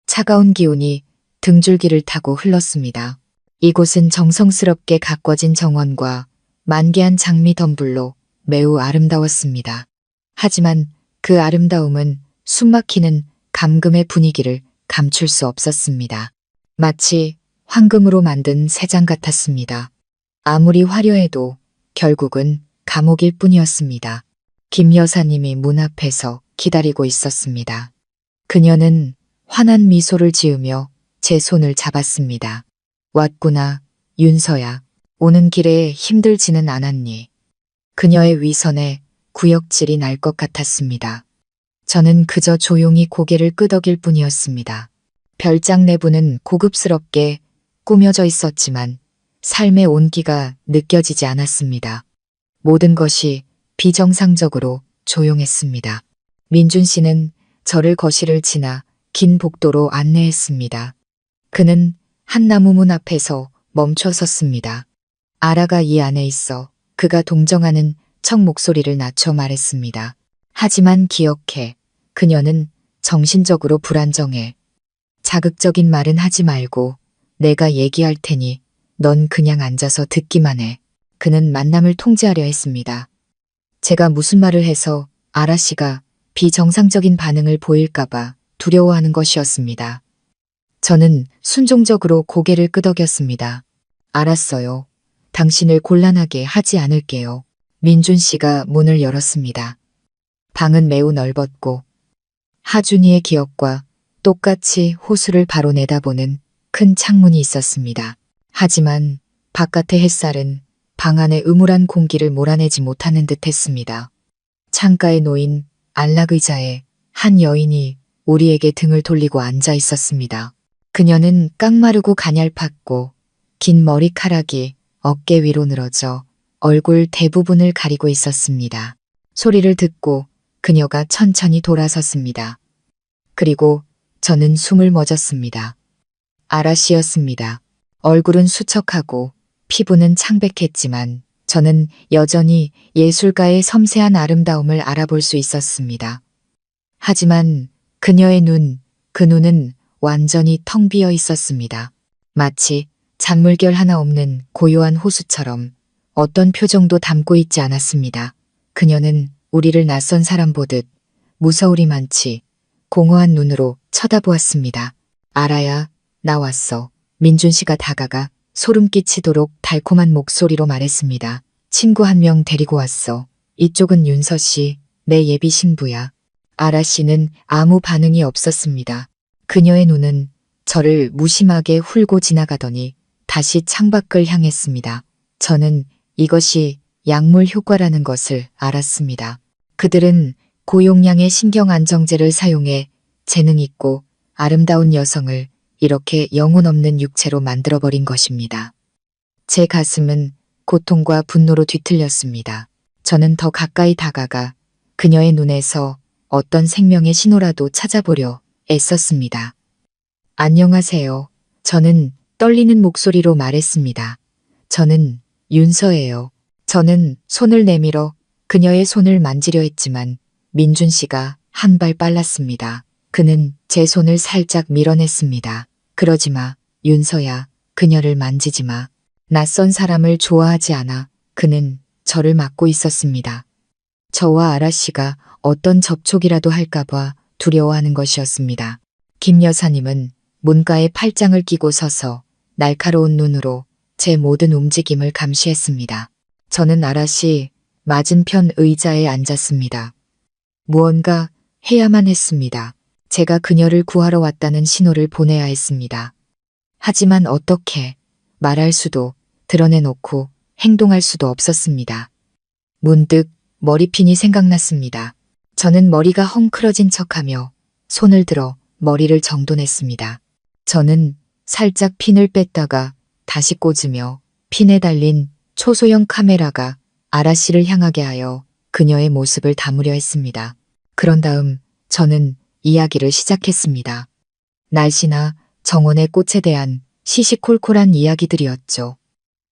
차가운 기운이 등줄기를 타고 흘렀습니다. 이곳은 정성스럽게 가꿔진 정원과 만개한 장미 덤불로 매우 아름다웠습니다. 하지만 그 아름다움은 숨막히는 감금의 분위기를 감출 수 없었습니다. 마치 황금으로 만든 새장 같았습니다. 아무리 화려해도 결국은 감옥일 뿐이었습니다. 김 여사님이 문 앞에서 기다리고 있었습니다. 그녀는 환한 미소를 지으며 제 손을 잡았습니다. 왔구나, 윤서야. 오는 길에 힘들지는 않았니? 그녀의 위선에 구역질이 날 것 같았습니다. 저는 그저 조용히 고개를 끄덕일 뿐이었습니다. 별장 내부는 고급스럽게 꾸며져 있었지만 삶의 온기가 느껴지지 않았습니다. 모든 것이 비정상적으로 조용했습니다. 민준 씨는 저를 거실을 지나 긴 복도로 안내했습니다. 그는 한 나무 문 앞에서 멈춰 섰습니다. 아라가 이 안에 있어. 그가 동정하는 척 목소리를 낮춰 말했습니다. 하지만 기억해. 그녀는 정신적으로 불안정해. 자극적인 말은 하지 말고 내가 얘기할 테니 넌 그냥 앉아서 듣기만 해. 그는 만남을 통제하려 했습니다. 제가 무슨 말을 해서 아라 씨가 비정상적인 반응을 보일까봐 두려워하는 것이었습니다. 저는 순종적으로 고개를 끄덕였습니다. 알았어요. 당신을 곤란하게 하지 않을게요. 민준 씨가 문을 열었습니다. 방은 매우 넓었고 하준이의 기억과 똑같이 호수를 바로 내다보는 큰 창문이 있었습니다. 하지만 바깥의 햇살은 방 안의 음울한 공기를 몰아내지 못하는 듯 했습니다. 창가에 놓인 안락의자에 한 여인이 우리에게 등을 돌리고 앉아 있었습니다. 그녀는 깡마르고 가냘팠고 긴 머리카락이 어깨 위로 늘어져 얼굴 대부분을 가리고 있었습니다. 소리를 듣고 그녀가 천천히 돌아섰습니다. 그리고 저는 숨을 멎었습니다. 아라씨였습니다. 얼굴은 수척하고 피부는 창백했지만 저는 여전히 예술가의 섬세한 아름다움을 알아볼 수 있었습니다. 하지만 그녀의 그 눈은 완전히 텅 비어 있었습니다. 마치 잔물결 하나 없는 고요한 호수처럼 어떤 표정도 담고 있지 않았습니다. 그녀는 우리를 낯선 사람 보듯 무서울이 많지 공허한 눈으로 쳐다보았습니다. 아라야, 나 왔어. 민준 씨가 다가가 소름 끼치도록 달콤한 목소리로 말했습니다. 친구 한 명 데리고 왔어. 이쪽은 윤서 씨, 내 예비 신부야. 아라 씨는 아무 반응이 없었습니다. 그녀의 눈은 저를 무심하게 훑고 지나가더니 다시 창밖을 향했습니다. 저는 이것이 약물 효과라는 것을 알았습니다. 그들은 고용량의 신경안정제를 사용해 재능 있고 아름다운 여성을 이렇게 영혼 없는 육체로 만들어버린 것입니다. 제 가슴은 고통과 분노로 뒤틀렸습니다. 저는 더 가까이 다가가 그녀의 눈에서 어떤 생명의 신호라도 찾아보려 애썼습니다. 안녕하세요. 저는 떨리는 목소리로 말했습니다. 저는 윤서예요. 저는 손을 내밀어 그녀의 손을 만지려 했지만 민준 씨가 한 발 빨랐습니다. 그는 제 손을 살짝 밀어냈습니다. 그러지 마, 윤서야. 그녀를 만지지 마. 낯선 사람을 좋아하지 않아. 그는 저를 막고 있었습니다. 저와 아라 씨가 어떤 접촉이라도 할까봐 두려워하는 것이었습니다. 김 여사님은 문가에 팔짱을 끼고 서서 날카로운 눈으로 제 모든 움직임을 감시했습니다. 저는 아라 씨 맞은편 의자에 앉았습니다. 무언가 해야만 했습니다. 제가 그녀를 구하러 왔다는 신호를 보내야 했습니다. 하지만 어떻게 말할 수도 드러내놓고 행동할 수도 없었습니다. 문득 머리핀이 생각났습니다. 저는 머리가 헝클어진 척하며 손을 들어 머리를 정돈했습니다. 저는 살짝 핀을 뺐다가 다시 꽂으며 핀에 달린 초소형 카메라가 아라 씨를 향하게 하여 그녀의 모습을 담으려 했습니다. 그런 다음 저는 이야기를 시작했습니다. 날씨나 정원의 꽃에 대한 시시콜콜한 이야기들이었죠.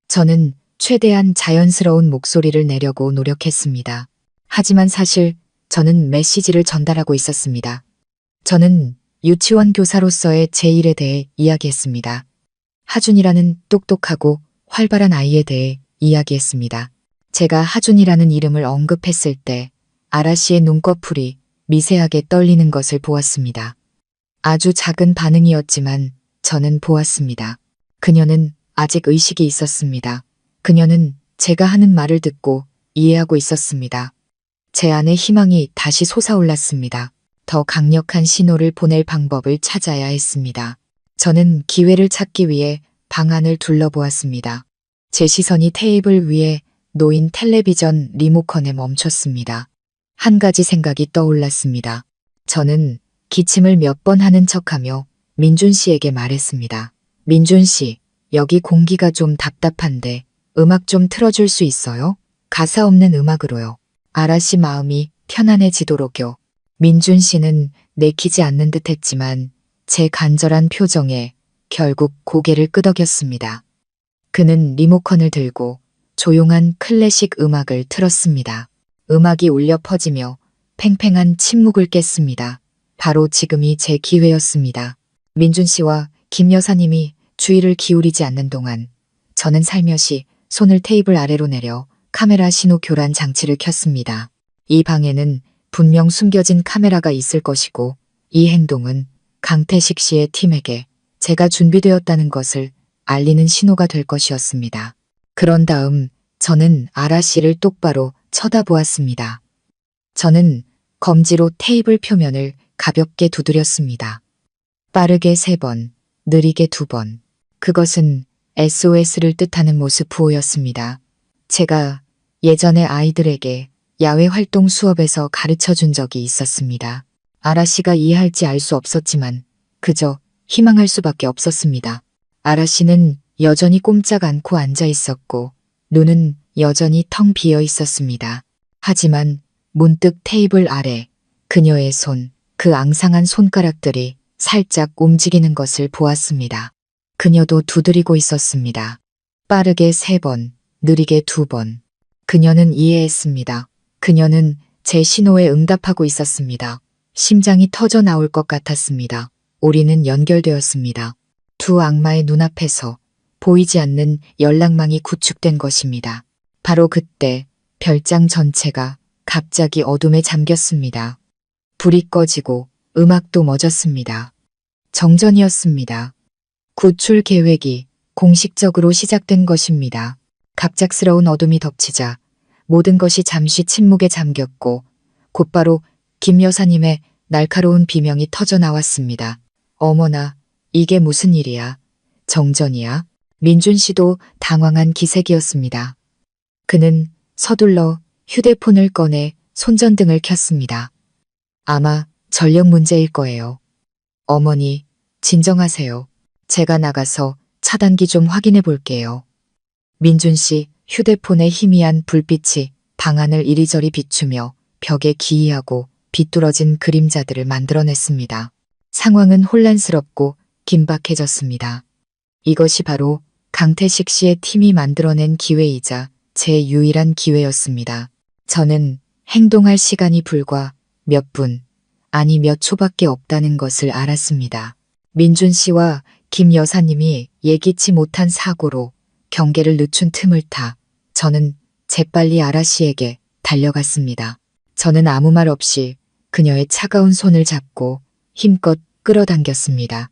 저는 최대한 자연스러운 목소리를 내려고 노력했습니다. 하지만 사실 저는 메시지를 전달하고 있었습니다. 저는 유치원 교사로서의 제 일에 대해 이야기했습니다. 하준이라는 똑똑하고 활발한 아이에 대해 이야기했습니다. 제가 하준이라는 이름을 언급했을 때 아라 씨의 눈꺼풀이 미세하게 떨리는 것을 보았습니다. 아주 작은 반응이었지만 저는 보았습니다. 그녀는 아직 의식이 있었습니다. 그녀는 제가 하는 말을 듣고 이해하고 있었습니다. 제 안에 희망이 다시 솟아올랐습니다. 더 강력한 신호를 보낼 방법을 찾아야 했습니다. 저는 기회를 찾기 위해 방 안을 둘러보았습니다. 제 시선이 테이블 위에 놓인 텔레비전 리모컨에 멈췄습니다. 한 가지 생각이 떠올랐습니다. 저는 기침을 몇 번 하는 척하며 민준 씨에게 말했습니다. 민준 씨, 여기 공기가 좀 답답한데 음악 좀 틀어줄 수 있어요? 가사 없는 음악으로요. 아라 씨 마음이 편안해지도록요. 민준 씨는 내키지 않는 듯 했지만 제 간절한 표정에 결국 고개를 끄덕였습니다. 그는 리모컨을 들고 조용한 클래식 음악을 틀었습니다. 음악이 울려 퍼지며 팽팽한 침묵을 깼습니다. 바로 지금이 제 기회였습니다. 민준 씨와 김 여사님이 주의를 기울이지 않는 동안 저는 살며시 손을 테이블 아래로 내려 카메라 신호 교란 장치를 켰습니다. 이 방에는 분명 숨겨진 카메라가 있을 것이고 이 행동은 강태식 씨의 팀에게 제가 준비되었다는 것을 알리는 신호가 될 것이었습니다. 그런 다음 저는 아라 씨를 똑바로 쳐다보았습니다. 저는 검지로 테이블 표면을 가볍게 두드렸습니다. 빠르게 3번, 느리게 2번. 그것은 SOS를 뜻하는 모습 부호였습니다. 제가 예전에 아이들에게 야외 활동 수업에서 가르쳐 준 적이 있었습니다. 아라 씨가 이해할지 알 수 없었지만 그저 희망할 수밖에 없었습니다. 아라 씨는 여전히 꼼짝 않고 앉아 있었고 눈은 여전히 텅 비어 있었습니다. 하지만 문득 테이블 아래 그녀의 손, 그 앙상한 손가락들이 살짝 움직이는 것을 보았습니다. 그녀도 두드리고 있었습니다. 빠르게 3번, 느리게 2번. 그녀는 이해했습니다. 그녀는 제 신호에 응답하고 있었습니다. 심장이 터져 나올 것 같았습니다. 우리는 연결되었습니다. 두 악마의 눈앞에서 보이지 않는 연락망이 구축된 것입니다. 바로 그때 별장 전체가 갑자기 어둠에 잠겼습니다. 불이 꺼지고 음악도 멎었습니다. 정전이었습니다. 구출 계획이 공식적으로 시작된 것입니다. 갑작스러운 어둠이 덮치자 모든 것이 잠시 침묵에 잠겼고 곧바로 김 여사님의 날카로운 비명이 터져 나왔습니다. 어머나, 이게 무슨 일이야? 정전이야? 민준 씨도 당황한 기색이었습니다. 그는 서둘러 휴대폰을 꺼내 손전등을 켰습니다. 아마 전력 문제일 거예요. 어머니, 진정하세요. 제가 나가서 차단기 좀 확인해 볼게요. 민준 씨 휴대폰의 희미한 불빛이 방안을 이리저리 비추며 벽에 기이하고 비뚤어진 그림자들을 만들어냈습니다. 상황은 혼란스럽고 긴박해졌습니다. 이것이 바로 강태식 씨의 팀이 만들어낸 기회이자 제 유일한 기회였습니다. 저는 행동할 시간이 불과 몇 분, 아니 몇 초밖에 없다는 것을 알았습니다. 민준 씨와 김 여사님이 예기치 못한 사고로 경계를 늦춘 틈을 타 저는 재빨리 아라 씨에게 달려갔습니다. 저는 아무 말 없이 그녀의 차가운 손을 잡고 힘껏 끌어당겼습니다.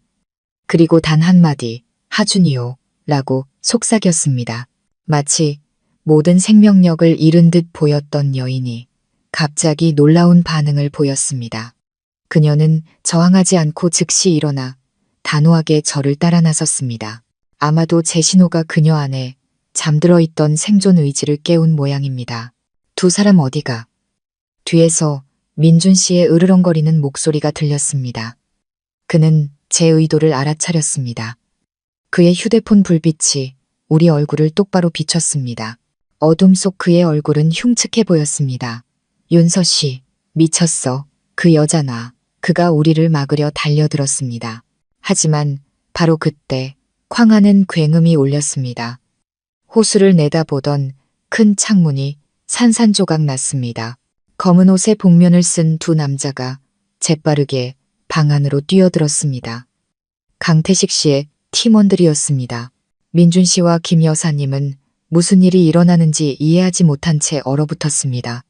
그리고 단 한마디 하준이요 라고 속삭였습니다. 마치 모든 생명력을 잃은 듯 보였던 여인이 갑자기 놀라운 반응을 보였습니다. 그녀는 저항하지 않고 즉시 일어나 단호하게 저를 따라 나섰습니다. 아마도 제 신호가 그녀 안에 잠들어 있던 생존 의지를 깨운 모양입니다. 두 사람 어디가? 뒤에서 민준 씨의 으르렁거리는 목소리가 들렸습니다. 그는 제 의도를 알아차렸습니다. 그의 휴대폰 불빛이 우리 얼굴을 똑바로 비췄습니다. 어둠 속 그의 얼굴은 흉측해 보였습니다. 윤서 씨, 미쳤어. 그 여자나. 그가 우리를 막으려 달려들었습니다. 하지만 바로 그때 쾅하는 굉음이 울렸습니다. 호수를 내다보던 큰 창문이 산산조각 났습니다. 검은 옷에 복면을 쓴 두 남자가 재빠르게 방 안으로 뛰어들었습니다. 강태식 씨의 팀원들이었습니다. 민준 씨와 김 여사님은 무슨 일이 일어나는지 이해하지 못한 채 얼어붙었습니다.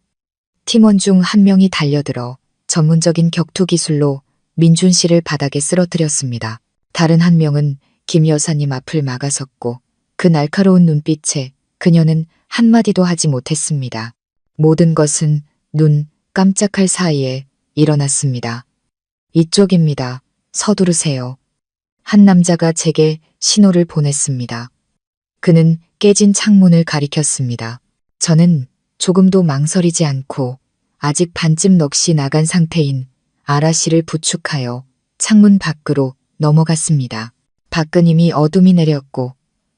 팀원 중 한 명이 달려들어 전문적인 격투 기술로 민준 씨를 바닥에 쓰러뜨렸습니다. 다른 한 명은 김 여사님 앞을 막아섰고 그 날카로운 눈빛에 그녀는 한마디도 하지 못했습니다. 모든 것은 눈 깜짝할 사이에 일어났습니다. 이쪽입니다. 서두르세요. 한 남자가 제게 신호를 보냈습니다. 그는 깨진 창문을 가리켰습니다. 저는 조금도 망설이지 않고 아직 반쯤 넋이 나간 상태인 아라 씨를 부축하여 창문 밖으로 넘어갔습니다. 밖은 이미 어둠이 내렸고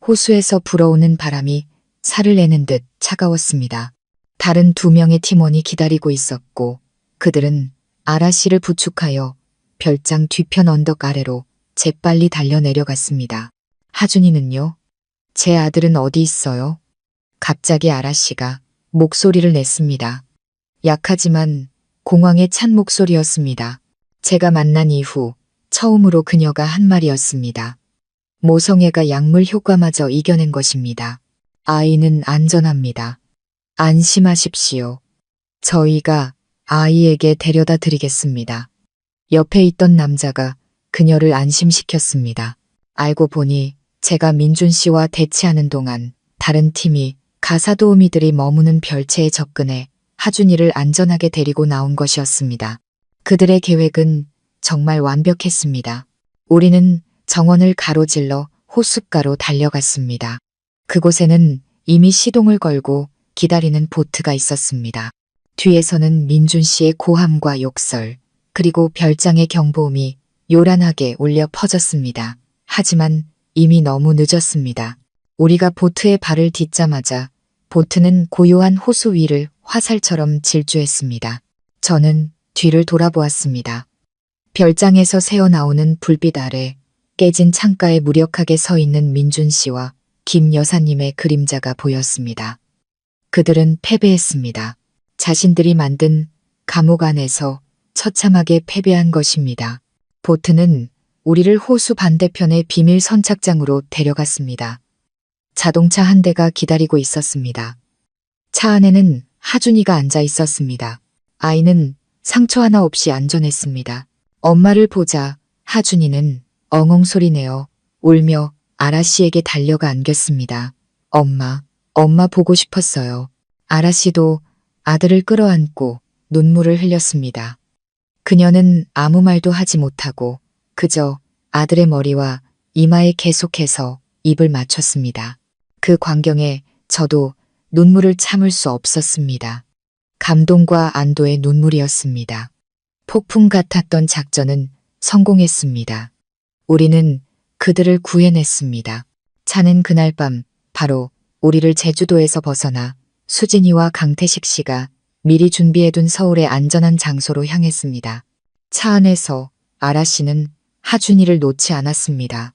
호수에서 불어오는 바람이 살을 내는 듯 차가웠습니다. 다른 2명의 팀원이 기다리고 있었고 그들은 아라 씨를 부축하여 별장 뒤편 언덕 아래로 재빨리 달려 내려갔습니다. 하준이는요? 제 아들은 어디 있어요? 갑자기 아라 씨가 목소리를 냈습니다. 약하지만 공황에 찬 목소리였습니다. 제가 만난 이후 처음으로 그녀가 한 말이었습니다. 모성애가 약물 효과마저 이겨낸 것입니다. 아이는 안전합니다. 안심하십시오. 저희가 아이에게 데려다 드리겠습니다. 옆에 있던 남자가 그녀를 안심시켰습니다. 알고 보니 제가 민준 씨와 대치하는 동안 다른 팀이 가사 도우미들이 머무는 별채에 접근해 하준이를 안전하게 데리고 나온 것이었습니다. 그들의 계획은 정말 완벽했습니다. 우리는 정원을 가로질러 호숫가로 달려갔습니다. 그곳에는 이미 시동을 걸고 기다리는 보트가 있었습니다. 뒤에서는 민준 씨의 고함과 욕설, 그리고 별장의 경보음이 요란하게 울려 퍼졌습니다. 하지만 이미 너무 늦었습니다. 우리가 보트에 발을 딛자마자 보트는 고요한 호수 위를 화살처럼 질주했습니다. 저는 뒤를 돌아보았습니다. 별장에서 새어나오는 불빛 아래 깨진 창가에 무력하게 서 있는 민준 씨와 김 여사님의 그림자가 보였습니다. 그들은 패배했습니다. 자신들이 만든 감옥 안에서 처참하게 패배한 것입니다. 보트는 우리를 호수 반대편의 비밀 선착장으로 데려갔습니다. 자동차 한 대가 기다리고 있었습니다. 차 안에는 하준이가 앉아 있었습니다. 아이는 상처 하나 없이 안전했습니다. 엄마를 보자 하준이는 엉엉 소리내어 울며 아라 씨에게 달려가 안겼습니다. 엄마 보고 싶었어요. 아라 씨도 아들을 끌어안고 눈물을 흘렸습니다. 그녀는 아무 말도 하지 못하고 그저 아들의 머리와 이마에 계속해서 입을 맞췄습니다. 그 광경에 저도 눈물을 참을 수 없었습니다. 감동과 안도의 눈물이었습니다. 폭풍 같았던 작전은 성공했습니다. 우리는 그들을 구해냈습니다. 차는 그날 밤 바로 우리를 제주도에서 벗어나 수진이와 강태식 씨가 미리 준비해둔 서울의 안전한 장소로 향했습니다. 차 안에서 아라 씨는 하준이를 놓지 않았습니다.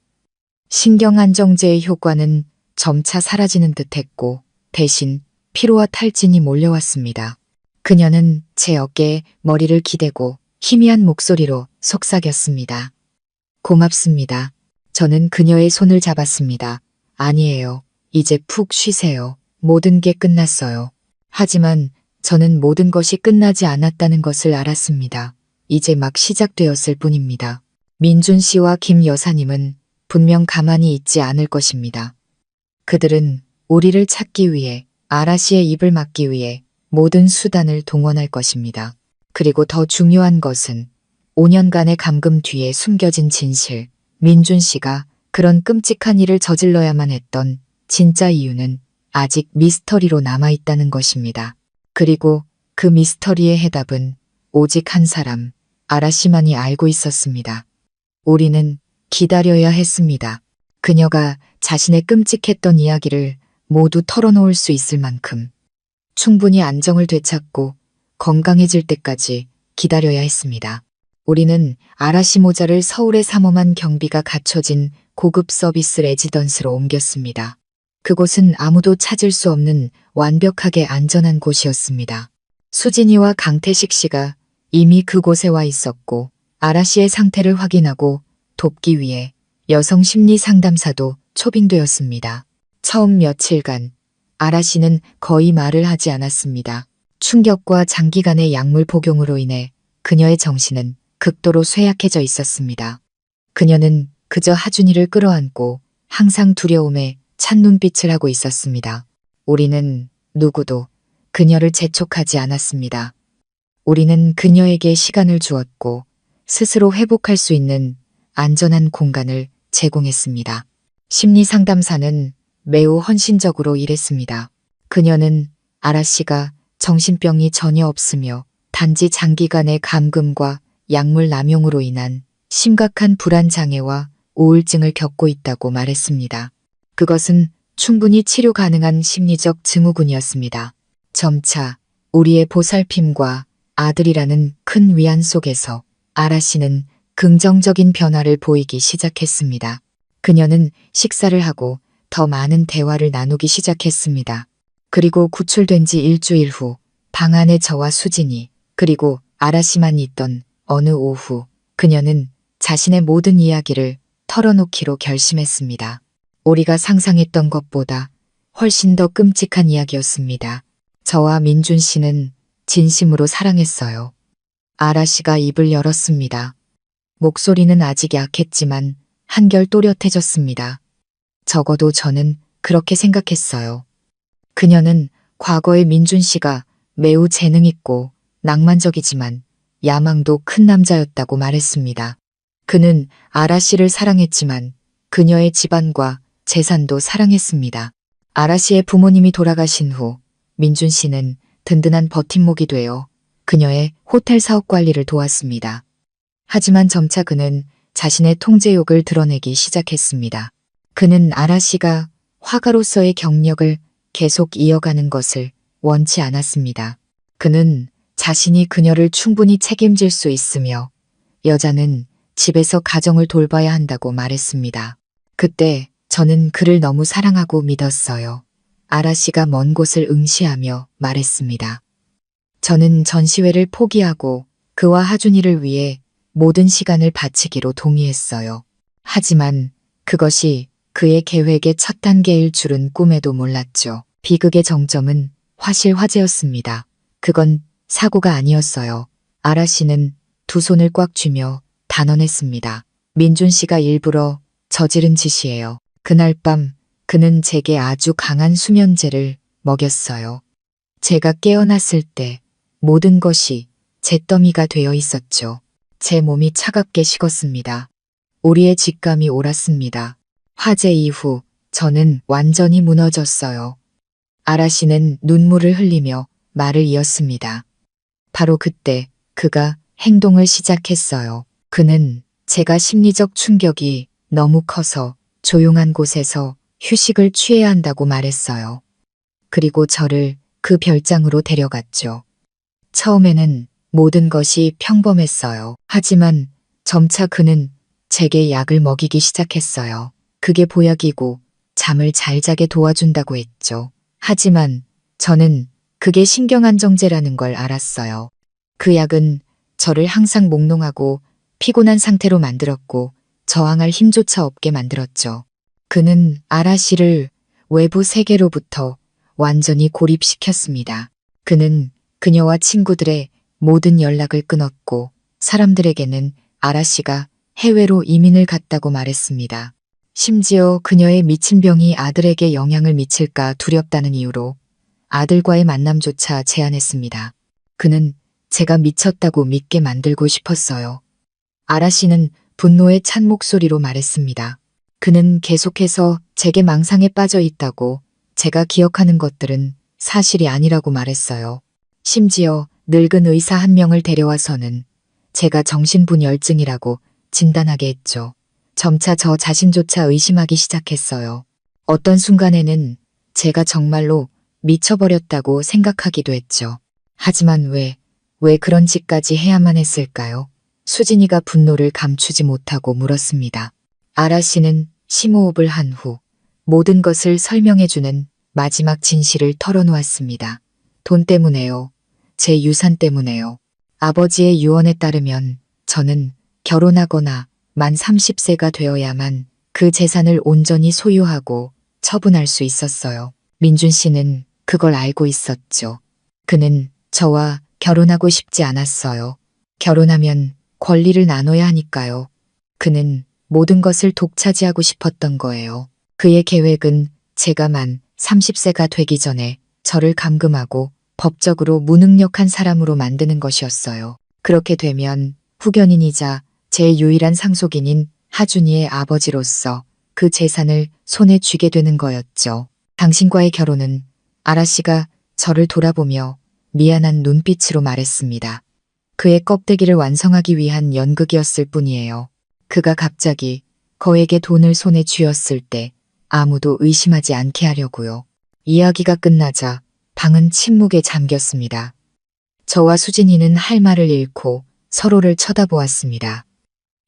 신경안정제의 효과는 점차 사라지는 듯했고 대신 피로와 탈진이 몰려왔습니다. 그녀는 제 어깨에 머리를 기대고 희미한 목소리로 속삭였습니다. 고맙습니다. 저는 그녀의 손을 잡았습니다. 아니에요. 이제 푹 쉬세요. 모든 게 끝났어요. 하지만 저는 모든 것이 끝나지 않았다는 것을 알았습니다. 이제 막 시작되었을 뿐입니다. 민준 씨와 김 여사님은 분명 가만히 있지 않을 것입니다. 그들은 우리를 찾기 위해 아라 씨의 입을 막기 위해 모든 수단을 동원할 것입니다. 그리고 더 중요한 것은 5년간의 감금 뒤에 숨겨진 진실, 민준 씨가 그런 끔찍한 일을 저질러야만 했던 진짜 이유는 아직 미스터리로 남아있다는 것입니다. 그리고 그 미스터리의 해답은 오직 한 사람, 아라 씨만이 알고 있었습니다. 우리는 기다려야 했습니다. 그녀가 자신의 끔찍했던 이야기를 모두 털어놓을 수 있을 만큼 충분히 안정을 되찾고 건강해질 때까지 기다려야 했습니다. 우리는 아라 씨 모자를 서울의 삼엄한 경비가 갖춰진 고급 서비스 레지던스로 옮겼습니다. 그곳은 아무도 찾을 수 없는 완벽하게 안전한 곳이었습니다. 수진이와 강태식 씨가 이미 그곳에 와 있었고 아라 씨의 상태를 확인하고 돕기 위해 여성 심리 상담사도 초빙되었습니다. 처음 며칠간 아라 씨는 거의 말을 하지 않았습니다. 충격과 장기간의 약물 복용으로 인해 그녀의 정신은 극도로 쇠약해져 있었습니다. 그녀는 그저 하준이를 끌어안고 항상 두려움에 찬 눈빛을 하고 있었습니다. 우리는 누구도 그녀를 재촉하지 않았습니다. 우리는 그녀에게 시간을 주었고 스스로 회복할 수 있는 안전한 공간을 제공했습니다. 심리상담사는 매우 헌신적으로 일했습니다. 그녀는 아라 씨가 정신병이 전혀 없으며 단지 장기간의 감금과 약물 남용으로 인한 심각한 불안장애와 우울증을 겪고 있다고 말했습니다. 그것은 충분히 치료 가능한 심리적 증후군이었습니다. 점차 우리의 보살핌과 아들이라는 큰 위안 속에서 아라 씨는 긍정적인 변화를 보이기 시작했습니다. 그녀는 식사를 하고 더 많은 대화를 나누기 시작했습니다. 그리고 구출된 지 일주일 후 방 안에 저와 수진이 그리고 아라 씨만 있던 어느 오후 그녀는 자신의 모든 이야기를 털어놓기로 결심했습니다. 우리가 상상했던 것보다 훨씬 더 끔찍한 이야기였습니다. 저와 민준 씨는 진심으로 사랑했어요. 아라 씨가 입을 열었습니다. 목소리는 아직 약했지만 한결 또렷해졌습니다. 적어도 저는 그렇게 생각했어요. 그녀는 과거의 민준 씨가 매우 재능 있고 낭만적이지만 야망도 큰 남자였다고 말했습니다. 그는 아라 씨를 사랑했지만 그녀의 집안과 재산도 사랑했습니다. 아라 씨의 부모님이 돌아가신 후 민준 씨는 든든한 버팀목이 되어 그녀의 호텔 사업 관리를 도왔습니다. 하지만 점차 그는 자신의 통제욕을 드러내기 시작했습니다. 그는 아라 씨가 화가로서의 경력을 계속 이어가는 것을 원치 않았습니다. 그는 자신이 그녀를 충분히 책임질 수 있으며 여자는 집에서 가정을 돌봐야 한다고 말했습니다. 그때 저는 그를 너무 사랑하고 믿었어요. 아라 씨가 먼 곳을 응시하며 말했습니다. 저는 전시회를 포기하고 그와 하준이를 위해 모든 시간을 바치기로 동의했어요. 하지만 그것이 그의 계획의 첫 단계일 줄은 꿈에도 몰랐죠. 비극의 정점은 화실 화재였습니다. 그건 사고가 아니었어요. 아라 씨는 두 손을 꽉 쥐며 단언했습니다. 민준 씨가 일부러 저지른 짓이에요. 그날 밤 그는 제게 아주 강한 수면제를 먹였어요. 제가 깨어났을 때 모든 것이 잿더미가 되어 있었죠. 제 몸이 차갑게 식었습니다. 우리의 직감이 옳았습니다. 화재 이후 저는 완전히 무너졌어요. 아라 씨는 눈물을 흘리며 말을 이었습니다. 바로 그때 그가 행동을 시작했어요. 그는 제가 심리적 충격이 너무 커서 조용한 곳에서 휴식을 취해야 한다고 말했어요. 그리고 저를 그 별장으로 데려갔죠. 처음에는 모든 것이 평범했어요. 하지만 점차 그는 제게 약을 먹이기 시작했어요. 그게 보약이고 잠을 잘 자게 도와준다고 했죠. 하지만 저는 그게 신경안정제라는 걸 알았어요. 그 약은 저를 항상 몽롱하고 피곤한 상태로 만들었고 저항할 힘조차 없게 만들었죠. 그는 아라 씨를 외부 세계로부터 완전히 고립시켰습니다. 그는 그녀와 친구들의 모든 연락을 끊었고 사람들에게는 아라 씨가 해외로 이민을 갔다고 말했습니다. 심지어 그녀의 미친 병이 아들에게 영향을 미칠까 두렵다는 이유로 아들과의 만남조차 제한했습니다. 그는 제가 미쳤다고 믿게 만들고 싶었어요. 아라 씨는 분노에 찬 목소리로 말했습니다. 그는 계속해서 제게 망상에 빠져 있다고 제가 기억하는 것들은 사실이 아니라고 말했어요. 심지어 늙은 의사 한 명을 데려와서는 제가 정신분열증이라고 진단하게 했죠. 점차 저 자신조차 의심하기 시작했어요. 어떤 순간에는 제가 정말로 미쳐버렸다고 생각하기도 했죠. 하지만 왜 그런 짓까지 해야만 했을까요? 수진이가 분노를 감추지 못하고 물었습니다. 아라 씨는 심호흡을 한 후 모든 것을 설명해주는 마지막 진실을 털어놓았습니다. 돈 때문에요. 제 유산 때문에요. 아버지의 유언에 따르면 저는 결혼하거나 만 30세가 되어야만 그 재산을 온전히 소유하고 처분할 수 있었어요. 민준 씨는 그걸 알고 있었죠. 그는 저와 결혼하고 싶지 않았어요. 결혼하면 권리를 나눠야 하니까요. 그는 모든 것을 독차지하고 싶었던 거예요. 그의 계획은 제가 만 30세가 되기 전에 저를 감금하고 법적으로 무능력한 사람으로 만드는 것이었어요. 그렇게 되면 후견인이자 제 유일한 상속인인 하준이의 아버지로서 그 재산을 손에 쥐게 되는 거였죠. 당신과의 결혼은 아라 씨가 저를 돌아보며 미안한 눈빛으로 말했습니다. 그의 껍데기를 완성하기 위한 연극이었을 뿐이에요. 그가 갑자기 거에게 돈을 손에 쥐었을 때 아무도 의심하지 않게 하려고요. 이야기가 끝나자 방은 침묵에 잠겼습니다. 저와 수진이는 할 말을 잃고 서로를 쳐다보았습니다.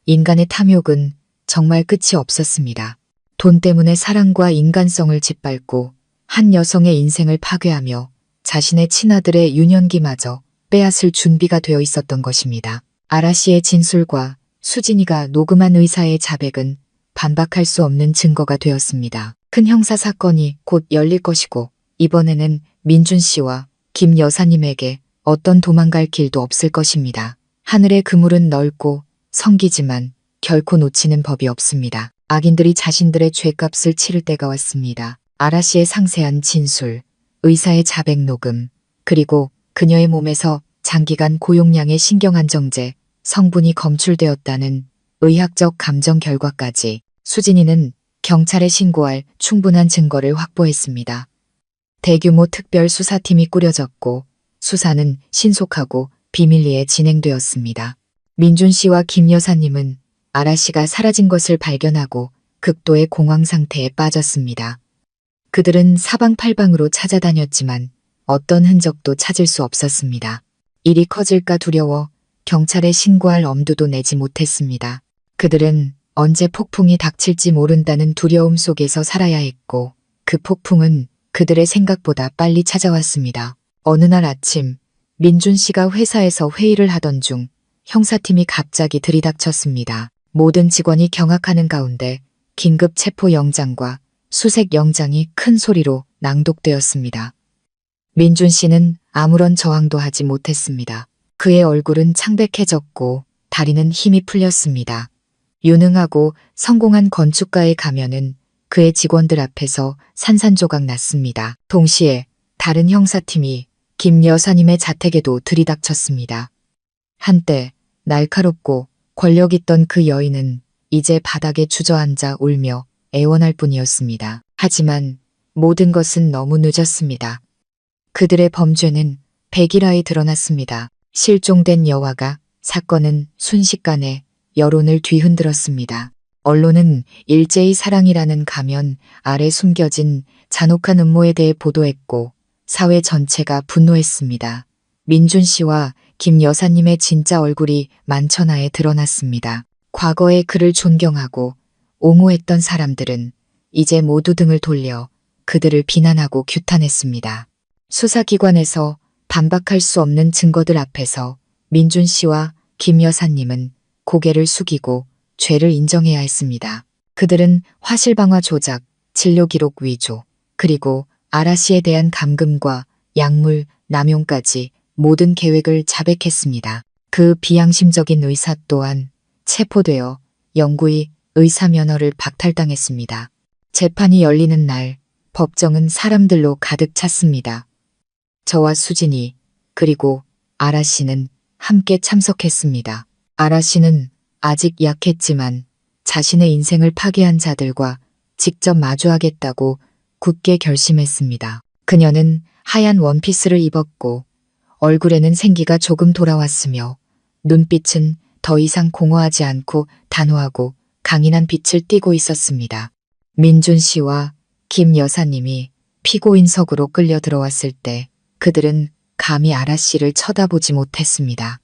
인간의 탐욕은 정말 끝이 없었습니다. 돈 때문에 사랑과 인간성을 짓밟고 한 여성의 인생을 파괴하며 자신의 친아들의 유년기마저 빼앗을 준비가 되어 있었던 것입니다. 아라 씨의 진술과 수진이가 녹음한 의사의 자백은 반박할 수 없는 증거가 되었습니다. 큰 형사 사건이 곧 열릴 것이고 이번에는 민준 씨와 김 여사님에게 어떤 도망갈 길도 없을 것입니다. 하늘의 그물은 넓고 성기지만 결코 놓치는 법이 없습니다. 악인들이 자신들의 죄값을 치를 때가 왔습니다. 아라씨의 상세한 진술, 의사의 자백 녹음, 그리고 그녀의 몸에서 장기간 고용량의 신경안정제 성분이 검출되었다는 의학적 감정 결과까지 수진이는 경찰에 신고할 충분한 증거를 확보했습니다. 대규모 특별 수사팀이 꾸려졌고 수사는 신속하고 비밀리에 진행되었습니다. 민준 씨와 김 여사님은 아라 씨가 사라진 것을 발견하고 극도의 공황 상태에 빠졌습니다. 그들은 사방팔방으로 찾아다녔지만 어떤 흔적도 찾을 수 없었습니다. 일이 커질까 두려워 경찰에 신고할 엄두도 내지 못했습니다. 그들은 언제 폭풍이 닥칠지 모른다는 두려움 속에서 살아야 했고 그 폭풍은 그들의 생각보다 빨리 찾아왔습니다. 어느 날 아침 민준 씨가 회사에서 회의를 하던 중 형사팀이 갑자기 들이닥쳤습니다. 모든 직원이 경악하는 가운데 긴급 체포 영장과 수색 영장이 큰 소리로 낭독되었습니다. 민준 씨는 아무런 저항도 하지 못했습니다. 그의 얼굴은 창백해졌고 다리는 힘이 풀렸습니다. 유능하고 성공한 건축가의 가면은 그의 직원들 앞에서 산산조각 났습니다. 동시에 다른 형사팀이 김 여사님의 자택에도 들이닥쳤습니다. 한때 날카롭고 권력 있던 그 여인은 이제 바닥에 주저앉아 울며 애원할 뿐이었습니다. 하지만 모든 것은 너무 늦었습니다. 그들의 범죄는 백일화에 드러났습니다. 실종된 여화가 사건은 순식간에 여론을 뒤흔들었습니다. 언론은 일제히 사랑이라는 가면 아래 숨겨진 잔혹한 음모에 대해 보도했고 사회 전체가 분노했습니다. 민준 씨와 김 여사님의 진짜 얼굴이 만천하에 드러났습니다. 과거에 그를 존경하고 옹호했던 사람들은 이제 모두 등을 돌려 그들을 비난하고 규탄했습니다. 수사기관에서 반박할 수 없는 증거들 앞에서 민준 씨와 김 여사님은 고개를 숙이고 죄를 인정해야 했습니다. 그들은 화실방화 조작, 진료기록 위조, 그리고 아라 씨에 대한 감금과 약물 남용까지 모든 계획을 자백했습니다. 그 비양심적인 의사 또한 체포되어 영구히 의사 면허를 박탈당했습니다. 재판이 열리는 날 법정은 사람들로 가득 찼습니다. 저와 수진이 그리고 아라 씨는 함께 참석했습니다. 아라 씨는 아직 약했지만 자신의 인생을 파괴한 자들과 직접 마주하겠다고 굳게 결심했습니다. 그녀는 하얀 원피스를 입었고 얼굴에는 생기가 조금 돌아왔으며 눈빛은 더 이상 공허하지 않고 단호하고 강인한 빛을 띠고 있었습니다. 민준 씨와 김 여사님이 피고인석으로 끌려 들어왔을 때 그들은 감히 아라 씨를 쳐다보지 못했습니다.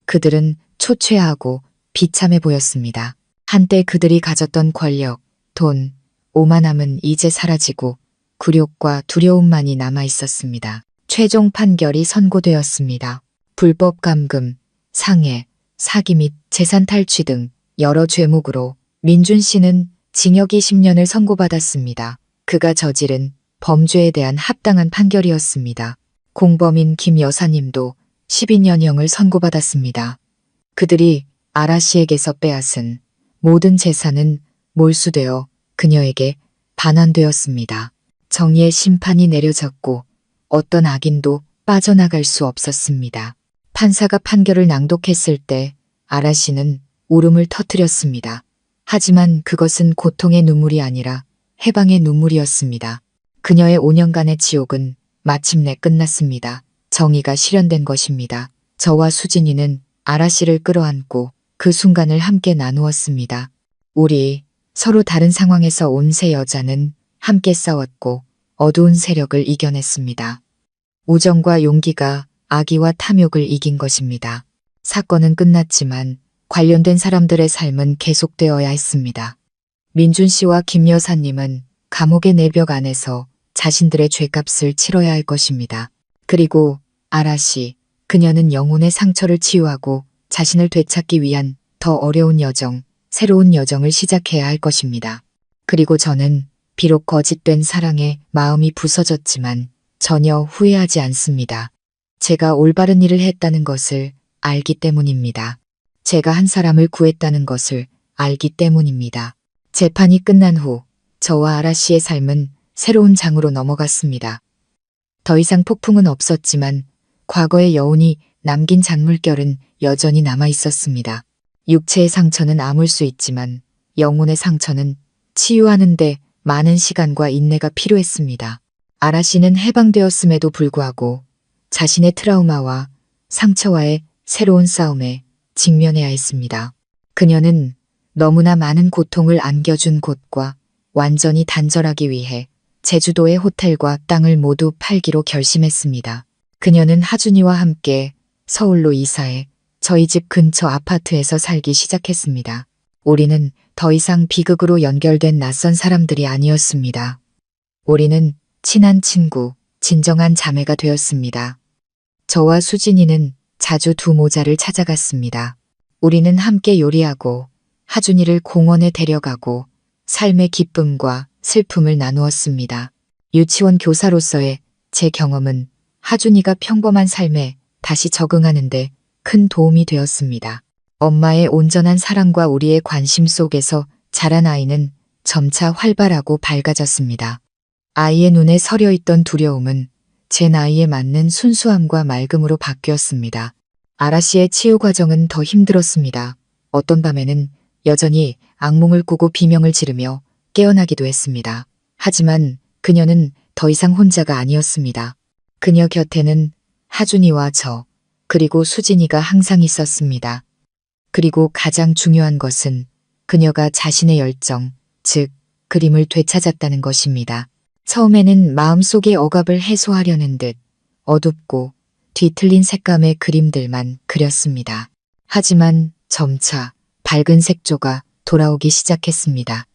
그들은 초췌하고 비참해 보였습니다. 한때 그들이 가졌던 권력, 돈, 오만함은 이제 사라지고 굴욕과 두려움만이 남아 있었습니다. 최종 판결이 선고되었습니다. 불법 감금, 상해, 사기 및 재산 탈취 등 여러 죄목으로 민준 씨는 징역 20년을 선고받았습니다. 그가 저지른 범죄에 대한 합당한 판결이었습니다. 공범인 김 여사님도 12년형을 선고받았습니다. 그들이 아라 씨에게서 빼앗은 모든 재산은 몰수되어 그녀에게 반환되었습니다. 정의의 심판이 내려졌고 어떤 악인도 빠져나갈 수 없었습니다. 판사가 판결을 낭독했을 때 아라 씨는 울음을 터뜨렸습니다. 하지만 그것은 고통의 눈물이 아니라 해방의 눈물이었습니다. 그녀의 5년간의 지옥은 마침내 끝났습니다. 정의가 실현된 것입니다. 저와 수진이는 아라 씨를 끌어안고 그 순간을 함께 나누었습니다. 우리 서로 다른 상황에서 온 세 여자는 함께 싸웠고 어두운 세력을 이겨냈습니다. 우정과 용기가 악의와 탐욕을 이긴 것입니다. 사건은 끝났지만 관련된 사람들의 삶은 계속되어야 했습니다. 민준 씨와 김 여사님은 감옥의 내벽 안에서 자신들의 죄값을 치러야 할 것입니다. 그리고 아라 씨, 그녀는 영혼의 상처를 치유하고 자신을 되찾기 위한 더 어려운 여정, 새로운 여정을 시작해야 할 것입니다. 그리고 저는 비록 거짓된 사랑에 마음이 부서졌지만 전혀 후회하지 않습니다. 제가 올바른 일을 했다는 것을 알기 때문입니다. 제가 한 사람을 구했다는 것을 알기 때문입니다. 재판이 끝난 후 저와 아라 씨의 삶은 새로운 장으로 넘어갔습니다. 더 이상 폭풍은 없었지만 과거의 여운이 남긴 잔물결은 여전히 남아 있었습니다. 육체의 상처는 아물 수 있지만 영혼의 상처는 치유하는데 많은 시간과 인내가 필요했습니다. 아라 씨는 해방되었음에도 불구하고 자신의 트라우마와 상처와의 새로운 싸움에 직면해야 했습니다. 그녀는 너무나 많은 고통을 안겨준 곳과 완전히 단절하기 위해 제주도의 호텔과 땅을 모두 팔기로 결심했습니다. 그녀는 하준이와 함께 서울로 이사해 저희 집 근처 아파트에서 살기 시작했습니다. 우리는 더 이상 비극으로 연결된 낯선 사람들이 아니었습니다. 우리는 친한 친구, 진정한 자매가 되었습니다. 저와 수진이는 자주 두 모자를 찾아갔습니다. 우리는 함께 요리하고 하준이를 공원에 데려가고 삶의 기쁨과 슬픔을 나누었습니다. 유치원 교사로서의 제 경험은 하준이가 평범한 삶에 다시 적응하는데 큰 도움이 되었습니다. 엄마의 온전한 사랑과 우리의 관심 속에서 자란 아이는 점차 활발하고 밝아졌습니다. 아이의 눈에 서려 있던 두려움은 제 나이에 맞는 순수함과 맑음으로 바뀌었습니다. 아라 씨의 치유 과정은 더 힘들었습니다. 어떤 밤에는 여전히 악몽을 꾸고 비명을 지르며 깨어나기도 했습니다. 하지만 그녀는 더 이상 혼자가 아니었습니다. 그녀 곁에는 하준이와 저, 그리고 수진이가 항상 있었습니다. 그리고 가장 중요한 것은 그녀가 자신의 열정, 즉 그림을 되찾았다는 것입니다. 처음에는 마음속의 억압을 해소하려는 듯 어둡고 뒤틀린 색감의 그림들만 그렸습니다. 하지만 점차 밝은 색조가 돌아오기 시작했습니다.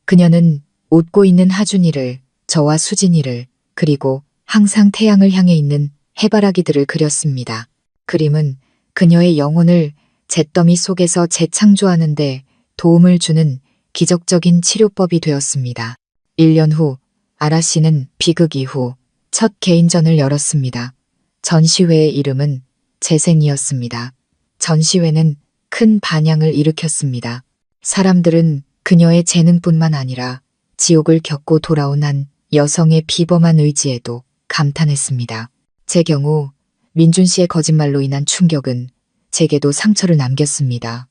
그녀는 웃고 있는 하준이를, 저와 수진이를, 그리고 항상 태양을 향해 있는 해바라기들을 그렸습니다. 그림은 그녀의 영혼을 잿더미 속에서 재창조하는 데 도움을 주는 기적적인 치료법이 되었습니다. 1년 후 아라 씨는 비극 이후 첫 개인전을 열었습니다. 전시회의 이름은 재생이었습니다. 전시회는 큰 반향을 일으켰습니다. 사람들은 그녀의 재능뿐만 아니라 지옥을 겪고 돌아온 한 여성의 비범한 의지에도 감탄했습니다. 제 경우 민준 씨의 거짓말로 인한 충격은 제게도 상처를 남겼습니다.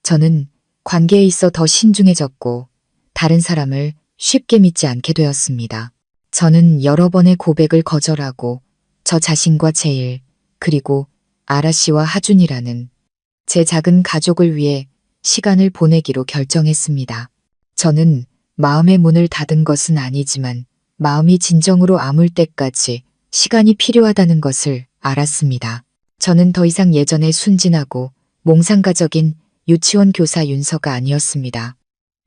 저는 관계에 있어 더 신중해졌고 다른 사람을 쉽게 믿지 않게 되었습니다. 저는 여러 번의 고백을 거절하고 저 자신과 제 일, 그리고 아라 씨와 하준이라는 제 작은 가족을 위해 시간을 보내기로 결정했습니다. 저는 마음의 문을 닫은 것은 아니지만 마음이 진정으로 아물 때까지 시간이 필요하다는 것을 알았습니다. 저는 더 이상 예전의 순진하고 몽상가적인 유치원 교사 윤서가 아니었습니다.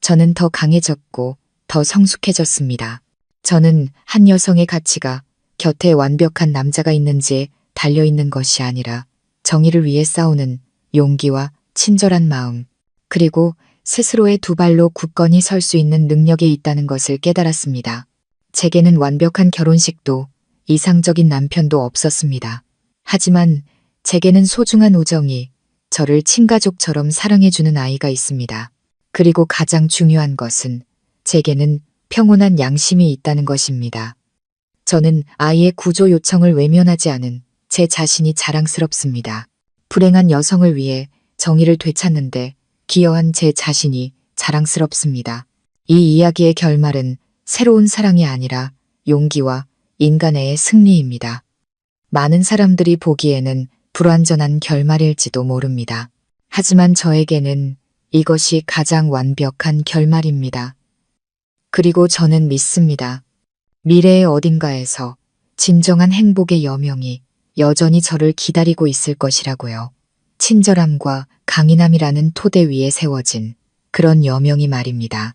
저는 더 강해졌고 더 성숙해졌습니다. 저는 한 여성의 가치가 곁에 완벽한 남자가 있는지에 달려있는 것이 아니라 정의를 위해 싸우는 용기와 친절한 마음, 그리고 스스로의 두 발로 굳건히 설 수 있는 능력이 있다는 것을 깨달았습니다. 제게는 완벽한 결혼식도 이상적인 남편도 없었습니다. 하지만 제게는 소중한 우정이 저를 친가족처럼 사랑해주는 아이가 있습니다. 그리고 가장 중요한 것은 제게는 평온한 양심이 있다는 것입니다. 저는 아이의 구조 요청을 외면하지 않은 제 자신이 자랑스럽습니다. 불행한 여성을 위해 정의를 되찾는데 기여한 제 자신이 자랑스럽습니다. 이 이야기의 결말은 새로운 사랑이 아니라 용기와 인간의 승리입니다. 많은 사람들이 보기에는 불완전한 결말일지도 모릅니다. 하지만 저에게는 이것이 가장 완벽한 결말입니다. 그리고 저는 믿습니다. 미래의 어딘가에서 진정한 행복의 여명이 여전히 저를 기다리고 있을 것이라고요. 친절함과 강인함이라는 토대 위에 세워진 그런 여명이 말입니다.